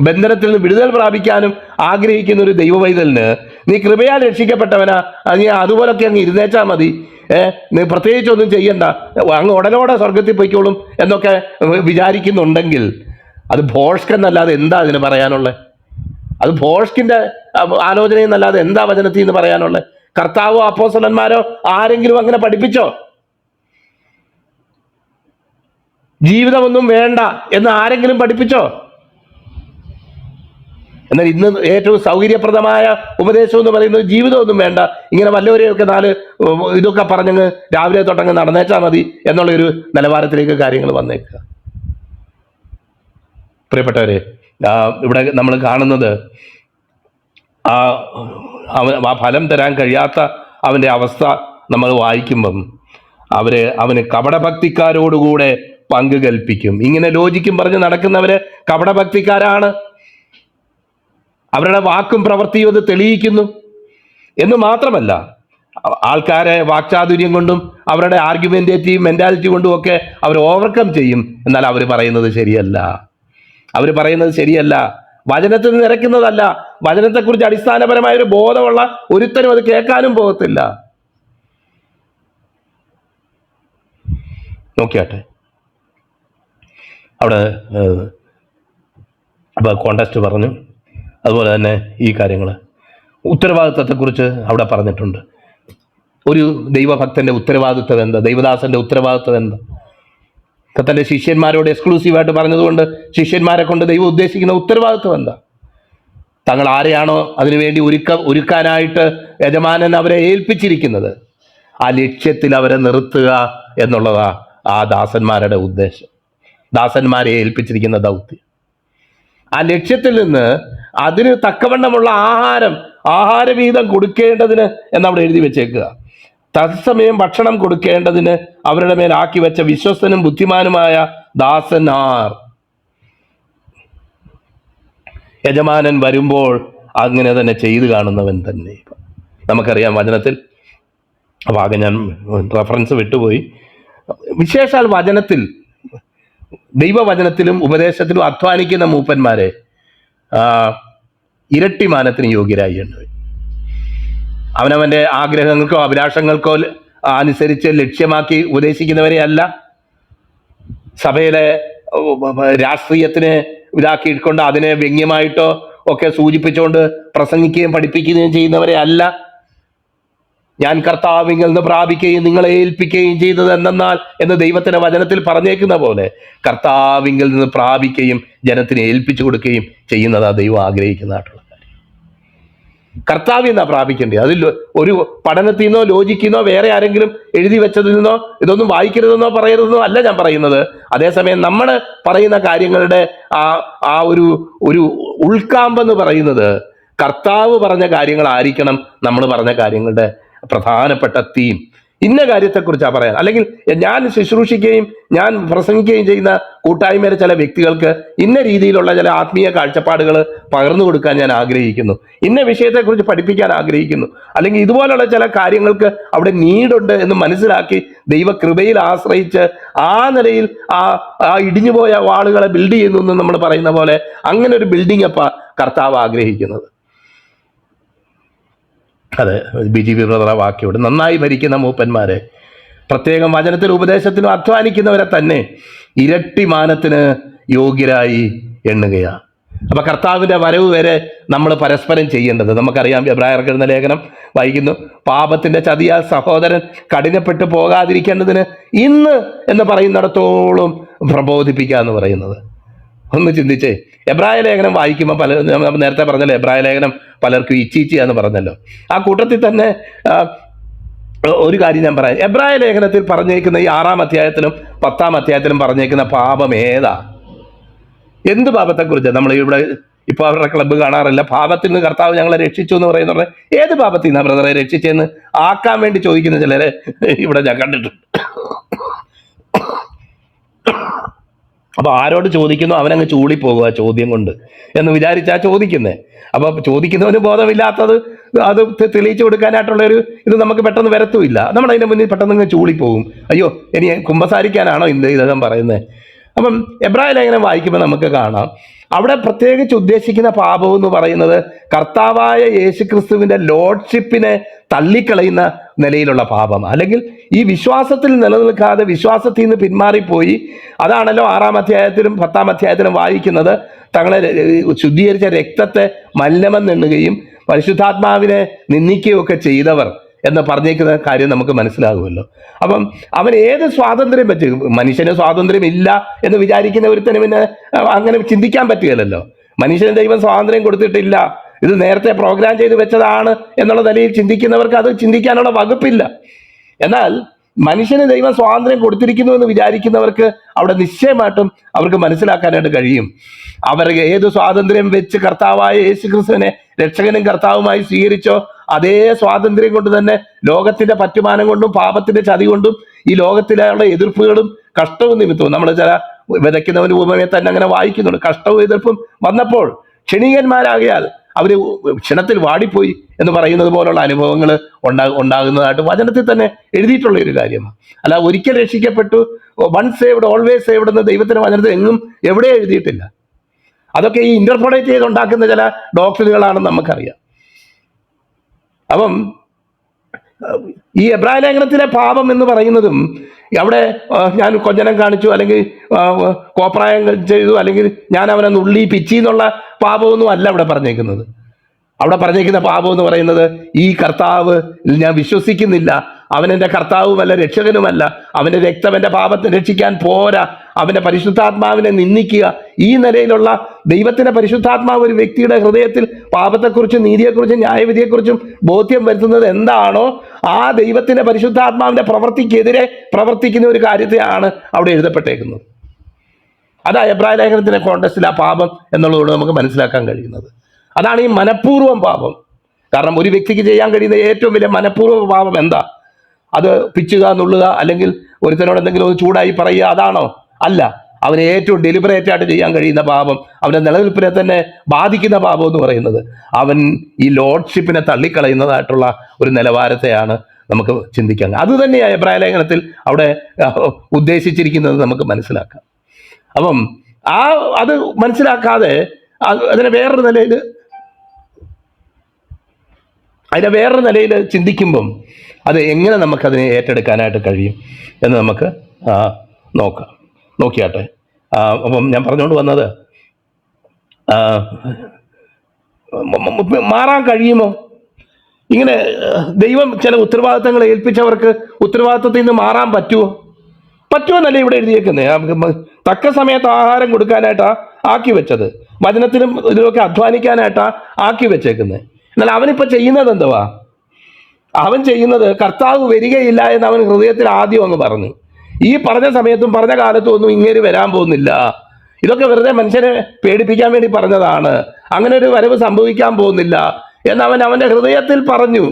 ബന്ധനത്തിൽ നിന്ന് വിടുതൽ പ്രാപിക്കാനും ആഗ്രഹിക്കുന്ന ഒരു ദൈവവൈതലിന് നീ കൃപയാൽ രക്ഷിക്കപ്പെട്ടവനാ, നീ അതുപോലൊക്കെ അങ്ങ് ഇരുന്നേച്ചാൽ മതി, നീ പ്രത്യേകിച്ചൊന്നും ചെയ്യണ്ട, അങ്ങ് ഉടനോടെ സ്വർഗത്തിൽ പൊയ്ക്കോളും എന്നൊക്കെ വിചാരിക്കുന്നുണ്ടെങ്കിൽ അത് ഭോഷ്കെന്നല്ലാതെ എന്താ അതിന് പറയാനുള്ളത്? അത് ഭോഷ്കിന്റെ ആലോചനയെന്നല്ലാതെ എന്താ വചനത്തിൽ നിന്ന് പറയാനുള്ളത്? കർത്താവോ അപ്പോസ്തലന്മാരോ ആരെങ്കിലും അങ്ങനെ പഠിപ്പിച്ചോ? ജീവിതമൊന്നും വേണ്ട എന്ന് ആരെങ്കിലും പഠിപ്പിച്ചോ? എന്നാൽ ഇന്ന് ഏറ്റവും സൗകര്യപ്രദമായ ഉപദേശം എന്ന് പറയുന്നത് ജീവിതമൊന്നും വേണ്ട, ഇങ്ങനെ വല്ലവരെയൊക്കെ ഇതൊക്കെ പറഞ്ഞങ്ങ് രാവിലെ തൊട്ടങ്ങ് നടന്നേച്ചാൽ മതി എന്നുള്ളൊരു നിലവാരത്തിലേക്ക് കാര്യങ്ങൾ വന്നേക്കുക. പ്രിയപ്പെട്ടവരെ, ഇവിടെ നമ്മൾ കാണുന്നത് ആ ഫലം തരാൻ കഴിയാത്ത അവൻ്റെ അവസ്ഥ നമ്മൾ വായിക്കുമ്പം അവന് കപടഭക്തിക്കാരോടുകൂടെ പങ്ക് കൽപ്പിക്കും. ഇങ്ങനെ ലോജിക്കും പറഞ്ഞ് നടക്കുന്നവര് കപടഭക്തിക്കാരാണ്. അവരുടെ വാക്കും പ്രവൃത്തിയും അത് തെളിയിക്കുന്നു എന്ന് മാത്രമല്ല, ആൾക്കാരെ വാക്ചാതുര്യം കൊണ്ടും അവരുടെ ആർഗ്യുമെന്റേറ്റീവ് മെന്റാലിറ്റി കൊണ്ടും ഒക്കെ അവർ ഓവർകം ചെയ്യും. എന്നാൽ അവർ പറയുന്നത് ശരിയല്ല, വചനത്തിൽ നിരക്കുന്നതല്ല. വചനത്തെക്കുറിച്ച് അടിസ്ഥാനപരമായ ഒരു ബോധമുള്ള ഒരുത്തനും അത് കേൾക്കാനും പോകത്തില്ല. നോക്കിയാട്ടെ, അവിടെ കോണ്ടസ്റ്റ് പറഞ്ഞു. അതുപോലെ തന്നെ ഈ കാര്യങ്ങൾ ഉത്തരവാദിത്വത്തെക്കുറിച്ച് അവിടെ പറഞ്ഞിട്ടുണ്ട്. ഒരു ദൈവഭക്തന്റെ ഉത്തരവാദിത്വം എന്താ? ദൈവദാസന്റെ ഉത്തരവാദിത്വം എന്താ? തൻ്റെ ശിഷ്യന്മാരോട് എക്സ്ക്ലൂസീവായിട്ട് പറഞ്ഞതുകൊണ്ട് ശിഷ്യന്മാരെ കൊണ്ട് ദൈവം ഉദ്ദേശിക്കുന്ന ഉത്തരവാദിത്വം എന്താ? തങ്ങൾ ആരെയാണോ അതിനുവേണ്ടി ഒരുക്കാനായിട്ട് യജമാനൻ അവരെ ഏൽപ്പിച്ചിരിക്കുന്നത്, ആ ലക്ഷ്യത്തിൽ അവരെ നിർത്തുക എന്നുള്ളതാ ആ ദാസന്മാരുടെ ഉദ്ദേശം, ദാസന്മാരെ ഏൽപ്പിച്ചിരിക്കുന്ന ദൗത്യം. ആ ലക്ഷ്യത്തിൽ നിന്ന് അതിന് തക്കവണ്ണമുള്ള ആഹാരവിഹിതം കൊടുക്കേണ്ടതിന് എന്നവിടെ എഴുതി വെച്ചേക്കുക. തത്സമയം ഭക്ഷണം കൊടുക്കേണ്ടതിന് അവരുടെ മേൽ ആക്കി വെച്ച വിശ്വസ്തനും ബുദ്ധിമാനുമായ ദാസന്മാർ. യജമാനൻ വരുമ്പോൾ അങ്ങനെ തന്നെ ചെയ്തു കാണുന്നവൻ തന്നെ. നമുക്കറിയാം വചനത്തിൽ, അപ്പോൾ ആകെ ഞാൻ റെഫറൻസ് വിട്ടുപോയി. വിശേഷാൽ വചനത്തിൽ, ദൈവവചനത്തിലും ഉപദേശത്തിലും അധ്വാനിക്കുന്ന മൂപ്പന്മാരെ ഇരട്ടിമാനത്തിന് യോഗ്യരായി എണ്ണുവൻ. അവനവൻ്റെ ആഗ്രഹങ്ങൾക്കോ അഭിലാഷങ്ങൾക്കോ അനുസരിച്ച് ലക്ഷ്യമാക്കി ഉപദേശിക്കുന്നവരെ അല്ല, സഭയിലെ രാഷ്ട്രീയത്തിന് ഇതാക്കിക്കൊണ്ട് അതിനെ വ്യംഗ്യമായിട്ടോ ഒക്കെ സൂചിപ്പിച്ചുകൊണ്ട് പ്രസംഗിക്കുകയും പഠിപ്പിക്കുകയും ചെയ്യുന്നവരെ അല്ല. ഞാൻ കർത്താവിങ്കിൽ നിന്ന് പ്രാപിക്കുകയും നിങ്ങളെ ഏൽപ്പിക്കുകയും ചെയ്തത് എന്നാൽ എന്ന് ദൈവത്തിന്റെ വചനത്തിൽ പറഞ്ഞേക്കുന്ന പോലെ കർത്താവിങ്കിൽ നിന്ന് പ്രാപിക്കുകയും ജനത്തിന് ഏൽപ്പിച്ചു കൊടുക്കുകയും ചെയ്യുന്നതാ ദൈവം ആഗ്രഹിക്കുന്നതായിട്ടുള്ള കാര്യം. കർത്താവിൽ നിന്നാ പ്രാപിക്കേണ്ടത്. അതിൽ ഒരു പഠനത്തിൽ നിന്നോ ലോജിക്കുന്നോ വേറെ ആരെങ്കിലും എഴുതി വെച്ചതിൽ നിന്നോ ഇതൊന്നും വായിക്കരുതെന്നോ പറയരുതെന്നോ അല്ല ഞാൻ പറയുന്നത്. അതേസമയം നമ്മൾ പറയുന്ന കാര്യങ്ങളുടെ ആ ഒരു ഉൾക്കാമ്പെന്ന് പറയുന്നത് കർത്താവ് പറഞ്ഞ കാര്യങ്ങളായിരിക്കണം നമ്മൾ പറഞ്ഞ കാര്യങ്ങളുടെ പ്രധാനപ്പെട്ട തീം. ഇന്ന കാര്യത്തെക്കുറിച്ചാണ് പറയാൻ, അല്ലെങ്കിൽ ഞാൻ ശുശ്രൂഷിക്കുകയും ഞാൻ പ്രസംഗിക്കുകയും ചെയ്യുന്ന കൂട്ടായ്മയിലെ ചില വ്യക്തികൾക്ക് ഇന്ന രീതിയിലുള്ള ചില ആത്മീയ കാഴ്ചപ്പാടുകൾ പകർന്നു കൊടുക്കാൻ ഞാൻ ആഗ്രഹിക്കുന്നു, ഇന്ന വിഷയത്തെക്കുറിച്ച് പഠിപ്പിക്കാൻ ആഗ്രഹിക്കുന്നു, അല്ലെങ്കിൽ ഇതുപോലുള്ള ചില കാര്യങ്ങൾക്ക് അവിടെ നീഡുണ്ട് എന്ന് മനസ്സിലാക്കി ദൈവകൃപയിൽ ആശ്രയിച്ച് ആ നിലയിൽ ആ ഇടിഞ്ഞുപോയ വാളുകളെ ബിൽഡ് ചെയ്യുന്നു എന്ന് നമ്മൾ പറയുന്ന പോലെ അങ്ങനെ ഒരു ബിൽഡിംഗ് അപ്പ കർത്താവ് ആഗ്രഹിക്കുന്നത്. അതെ, BGB ബ്രദർ വാക്യോട് നന്നായി ഭരിക്കുന്ന മൂപ്പന്മാരെ, പ്രത്യേകം വചനത്തിലും ഉപദേശത്തിലും അധ്വാനിക്കുന്നവരെ തന്നെ ഇരട്ടി മാനത്തിന് യോഗ്യരായി എണ്ണുകയാണ്. അപ്പൊ കർത്താവിന്റെ വരവ് വരെ നമ്മൾ പരസ്പരം ചെയ്യേണ്ടത് നമുക്കറിയാം. എബ്രായർക്ക് എഴുതുന്ന ലേഖനം വായിക്കുന്നു, പാപത്തിന്റെ ചതിയാൽ സഹോദരൻ കഠിനപ്പെട്ടു പോകാതിരിക്കേണ്ടതിന് ഇന്ന് എന്ന് പറയുന്നിടത്തോളം പ്രബോധിപ്പിക്കുക എന്ന് പറയുന്നത്. ഒന്ന് ചിന്തിച്ചേ, എബ്രായ ലേഖനം വായിക്കുമ്പോൾ നേരത്തെ പറഞ്ഞല്ലോ, എബ്രായ ലേഖനം പലർക്കും ഇച്ചിച്ചിയാന്ന് പറഞ്ഞല്ലോ. ആ കൂട്ടത്തിൽ തന്നെ ഒരു കാര്യം ഞാൻ പറയാം. എബ്രായ ലേഖനത്തിൽ പറഞ്ഞേക്കുന്ന ഈ 6-ാം അധ്യായത്തിലും 10-ാം അധ്യായത്തിലും പറഞ്ഞേക്കുന്ന പാപം ഏതാ? എന്ത് പാപത്തെക്കുറിച്ച്? നമ്മൾ ഇവിടെ ഇപ്പൊ അവരുടെ ക്ലബ്ബ് കാണാറില്ല, പാപത്തിൽ നിന്ന് കർത്താവ് ഞങ്ങളെ രക്ഷിച്ചു എന്ന് പറയുന്ന ഏത് പാപത്തിൽ നിന്നാ ബ്രദറെ രക്ഷിച്ചെന്ന് ആക്കാൻ വേണ്ടി ചോദിക്കുന്ന ചിലരെ ഇവിടെ ഞാൻ കണ്ടിട്ടുണ്ട്. അപ്പൊ ആരോട് ചോദിക്കുന്നു അവനങ്ങ് ചൂളിപ്പോകുക ചോദ്യം കൊണ്ട് എന്ന് വിചാരിച്ചാ ചോദിക്കുന്നേ. അപ്പൊ ചോദിക്കുന്നവന് ബോധമില്ലാത്തത് അത് തെളിയിച്ചു കൊടുക്കാനായിട്ടുള്ളൊരു ഇത് നമുക്ക് പെട്ടെന്ന് വരത്തുമില്ല. നമ്മൾ അതിന്റെ മുന്നിൽ പെട്ടെന്ന് ചൂളിപ്പോകും. അയ്യോ, ഇനി കുമ്പസാരിക്കാനാണോ ഇദ്ദേഹം പറയുന്നത്? അപ്പം എബ്രായ ലേഖനം വായിക്കുമ്പോൾ നമുക്ക് കാണാം, അവിടെ പ്രത്യേകിച്ച് ഉദ്ദേശിക്കുന്ന പാപം എന്ന് പറയുന്നത് കർത്താവായ യേശുക്രിസ്തുവിന്റെ ലോഡ്ഷിപ്പിനെ തള്ളിക്കളയുന്ന നിലയിലുള്ള പാപം, അല്ലെങ്കിൽ ഈ വിശ്വാസത്തിൽ നിലനിൽക്കാതെ വിശ്വാസത്തിൽ നിന്ന് പിന്മാറിപ്പോയി. അതാണല്ലോ 6-ാം അധ്യായത്തിലും 10-ാം അധ്യായത്തിലും വായിക്കുന്നത്. തങ്ങളെ ശുദ്ധീകരിച്ച രക്തത്തെ മലിനമെന്നെണ്ണുകയും പരിശുദ്ധാത്മാവിനെ നിന്ദിക്കുകയും ഒക്കെ ചെയ്തവർ എന്ന് പറഞ്ഞേക്കുന്ന കാര്യം നമുക്ക് മനസ്സിലാകുമല്ലോ. അപ്പം അവൻ ഏത് സ്വാതന്ത്ര്യം വെച്ച്, മനുഷ്യന് സ്വാതന്ത്ര്യം ഇല്ല എന്ന് വിചാരിക്കുന്ന ഒരുത്തന് പിന്നെ അങ്ങനെ ചിന്തിക്കാൻ പറ്റുകയില്ലല്ലോ. മനുഷ്യന് ദൈവം സ്വാതന്ത്ര്യം കൊടുത്തിട്ടില്ല, ഇത് നേരത്തെ പ്രോഗ്രാം ചെയ്ത് വെച്ചതാണ് എന്നുള്ള നിലയിൽ ചിന്തിക്കുന്നവർക്ക് അത് ചിന്തിക്കാനുള്ള വകുപ്പില്ല. എന്നാൽ മനുഷ്യന് ദൈവം സ്വാതന്ത്ര്യം കൊടുത്തിരിക്കുന്നു എന്ന് വിചാരിക്കുന്നവർക്ക് അവിടെ നിശ്ചയമായിട്ടും അവർക്ക് മനസ്സിലാക്കാനായിട്ട് കഴിയും. അവർക്ക് ഏത് സ്വാതന്ത്ര്യം വെച്ച് കർത്താവായ യേശുക്രിസ്തുവിനെ രക്ഷകനും കർത്താവുമായി സ്വീകരിച്ചോ അതേ സ്വാതന്ത്ര്യം കൊണ്ട് തന്നെ ലോകത്തിന്റെ പറ്റുമാനം കൊണ്ടും പാപത്തിന്റെ ചതി കൊണ്ടും ഈ ലോകത്തിലുള്ള എതിർപ്പുകളും കഷ്ടവും നിമിത്തവും നമ്മൾ ചില വിതയ്ക്കുന്നവന് ഉപമയെ തന്നെ അങ്ങനെ വായിക്കുന്നുണ്ട്. കഷ്ടവും എതിർപ്പും വന്നപ്പോൾ ക്ഷണികന്മാരാകിയാൽ അവര് ക്ഷണത്തിൽ വാടിപ്പോയി എന്ന് പറയുന്നത് പോലുള്ള അനുഭവങ്ങൾ ഉണ്ടാകുന്നതായിട്ട് വചനത്തിൽ തന്നെ എഴുതിയിട്ടുള്ള ഒരു കാര്യമാണ്. അല്ല ഒരിക്കൽ രക്ഷിക്കപ്പെട്ടു, വൺ സേവ്ഡ് ഓൾവേസ് സേവ്ഡ് എന്ന് ദൈവത്തിന്റെ വചനത്തിൽ എങ്ങും എവിടെ എഴുതിയിട്ടില്ല. അതൊക്കെ ഈ ഇന്റർപ്രേറ്റ് ചെയ്തുണ്ടാക്കുന്ന ചില ഡോക്ടറുകളാണെന്ന് നമുക്കറിയാം. അപ്പം ഈ എബ്രായ ലേഖനത്തിലെ പാപം എന്ന് പറയുന്നതും അവിടെ ഞാൻ കൊഞ്ഞനം കാണിച്ചു, അല്ലെങ്കിൽ കോപ്രായം ചെയ്തു, അല്ലെങ്കിൽ ഞാൻ അവനെ നുള്ളി പിച്ചി എന്നുള്ള പാപമൊന്നും അല്ല അവിടെ പറഞ്ഞേക്കുന്നത്. അവിടെ പറഞ്ഞേക്കുന്ന പാപം എന്ന് പറയുന്നത് ഈ കർത്താവ് ഞാൻ വിശ്വസിക്കുന്നില്ല, അവൻ എൻ്റെ കർത്താവുമല്ല രക്ഷകനുമല്ല, അവൻ്റെ രക്തം എൻ്റെ പാപത്തെ രക്ഷിക്കാൻ പോരാ, അവൻ്റെ പരിശുദ്ധാത്മാവിനെ നിന്ദിക്കുക. ഈ നിലയിലുള്ള ദൈവത്തിൻ്റെ പരിശുദ്ധാത്മാവ് ഒരു വ്യക്തിയുടെ ഹൃദയത്തിൽ പാപത്തെക്കുറിച്ചും നീതിയെക്കുറിച്ചും ന്യായവിധിയെക്കുറിച്ചും ബോധ്യം വരുത്തുന്നത് എന്താണോ ആ ദൈവത്തിൻ്റെ പരിശുദ്ധാത്മാവിൻ്റെ പ്രവൃത്തിക്കെതിരെ പ്രവർത്തിക്കുന്ന ഒരു കാര്യത്തെയാണ് അവിടെ എഴുതപ്പെട്ടേക്കുന്നത്. അതാ എബ്രായ ലേഖനത്തിൻ്റെ കോണ്ടെക്സ്റ്റിൽ ആ പാപം എന്നുള്ളതുകൊണ്ട് നമുക്ക് മനസ്സിലാക്കാൻ കഴിയുന്നത്. അതാണ് ഈ മനഃപൂർവ്വം പാപം. കാരണം ഒരു വ്യക്തിക്ക് ചെയ്യാൻ കഴിയുന്ന ഏറ്റവും വലിയ മനഃപൂർവ്വ പാപം എന്താ? അത് പിച്ചുക, നുള്ളുക, അല്ലെങ്കിൽ ഒരുത്തനോട് എന്തെങ്കിലും ഒന്ന് ചൂടായി പറയുക, അതാണോ? അല്ല. അവന് ഏറ്റവും ഡെലിബറേറ്റ് ആയിട്ട് ചെയ്യാൻ കഴിയുന്ന പാപം, അവൻ്റെ നിലനിൽപ്പിനെ തന്നെ ബാധിക്കുന്ന പാപം എന്ന് പറയുന്നത് അവൻ ഈ ലോഡ്ഷിപ്പിനെ തള്ളിക്കളയുന്നതായിട്ടുള്ള ഒരു നിലവാരത്തെയാണ് നമുക്ക് ചിന്തിക്കാൻ. അത് തന്നെയാണ് എബ്രായ ലേഖനത്തിൽ അവിടെ ഉദ്ദേശിച്ചിരിക്കുന്നത് നമുക്ക് മനസ്സിലാക്കാം. അപ്പം അത് മനസ്സിലാക്കാതെ അതിനെ വേറൊരു നിലയിൽ ചിന്തിക്കുമ്പം അത് എങ്ങനെ നമുക്കതിനെ ഏറ്റെടുക്കാനായിട്ട് കഴിയും എന്ന് നമുക്ക് നോക്കിയാട്ടെ. അപ്പം ഞാൻ പറഞ്ഞുകൊണ്ട് വന്നത്, മാറാൻ കഴിയുമോ? ഇങ്ങനെ ദൈവം ചില ഉത്തരവാദിത്തങ്ങൾ ഏൽപ്പിച്ചവർക്ക് ഉത്തരവാദിത്തത്തിൽ നിന്ന് മാറാൻ പറ്റുമെന്നല്ലേ ഇവിടെ എഴുതിയേക്കുന്നത്. തക്ക സമയത്ത് ആഹാരം കൊടുക്കാനായിട്ടാ ആക്കി വെച്ചത്, വചനത്തിലും ഇതിലൊക്കെ അധ്വാനിക്കാനായിട്ടാ ആക്കി വെച്ചേക്കുന്നത്. എന്നാൽ അവനിപ്പോൾ ചെയ്യുന്നത് എന്തുവാ? അവൻ ചെയ്യുന്നത് കർത്താവ് വരികയില്ല എന്ന് അവൻ ഹൃദയത്തിൽ ആദ്യം അങ്ങ് പറഞ്ഞു. ഈ പറഞ്ഞ സമയത്തും പറഞ്ഞ കാലത്തും ഒന്നും ഇങ്ങേര് വരാൻ പോകുന്നില്ല, ഇതൊക്കെ വെറുതെ മനുഷ്യനെ പേടിപ്പിക്കാൻ വേണ്ടി പറഞ്ഞതാണ്, അങ്ങനെ ഒരു വരവ് സംഭവിക്കാൻ പോകുന്നില്ല എന്ന് അവൻ്റെ ഹൃദയത്തിൽ പറഞ്ഞു.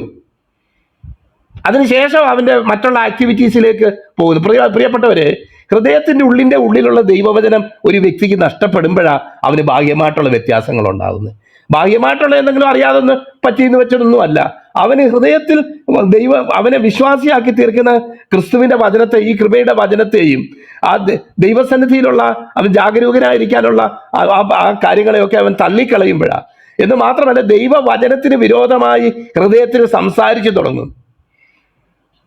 അതിനുശേഷം അവൻ്റെ മറ്റുള്ള ആക്ടിവിറ്റീസിലേക്ക് പോകുന്നു. പ്രിയപ്പെട്ടവരെ, ഹൃദയത്തിൻ്റെ ഉള്ളിലുള്ള ദൈവവചനം ഒരു വ്യക്തിക്ക് നഷ്ടപ്പെടുമ്പോഴാണ് അവന് ബാഹ്യമായിട്ടുള്ള വ്യത്യാസങ്ങൾ ഉണ്ടാകുന്നത്. ബാഹ്യമായിട്ടുള്ള എന്തെങ്കിലും അറിയാതെന്ന് പറ്റിയെന്ന് വെച്ചതൊന്നും അല്ല. അവന് ഹൃദയത്തിൽ അവനെ വിശ്വാസിയാക്കി തീർക്കുന്ന ക്രിസ്തുവിൻ്റെ വചനത്തെ, ഈ കൃപയുടെ വചനത്തെയും ആ ദൈവസന്നിധിയിലുള്ള അവൻ ജാഗരൂകനായിരിക്കാനുള്ള ആ കാര്യങ്ങളെയൊക്കെ അവൻ തള്ളിക്കളയുമ്പോഴാണ്. എന്ന് മാത്രമല്ല, ദൈവവചനത്തിന് വിരോധമായി ഹൃദയത്തിൽ സംസാരിച്ചു തുടങ്ങും.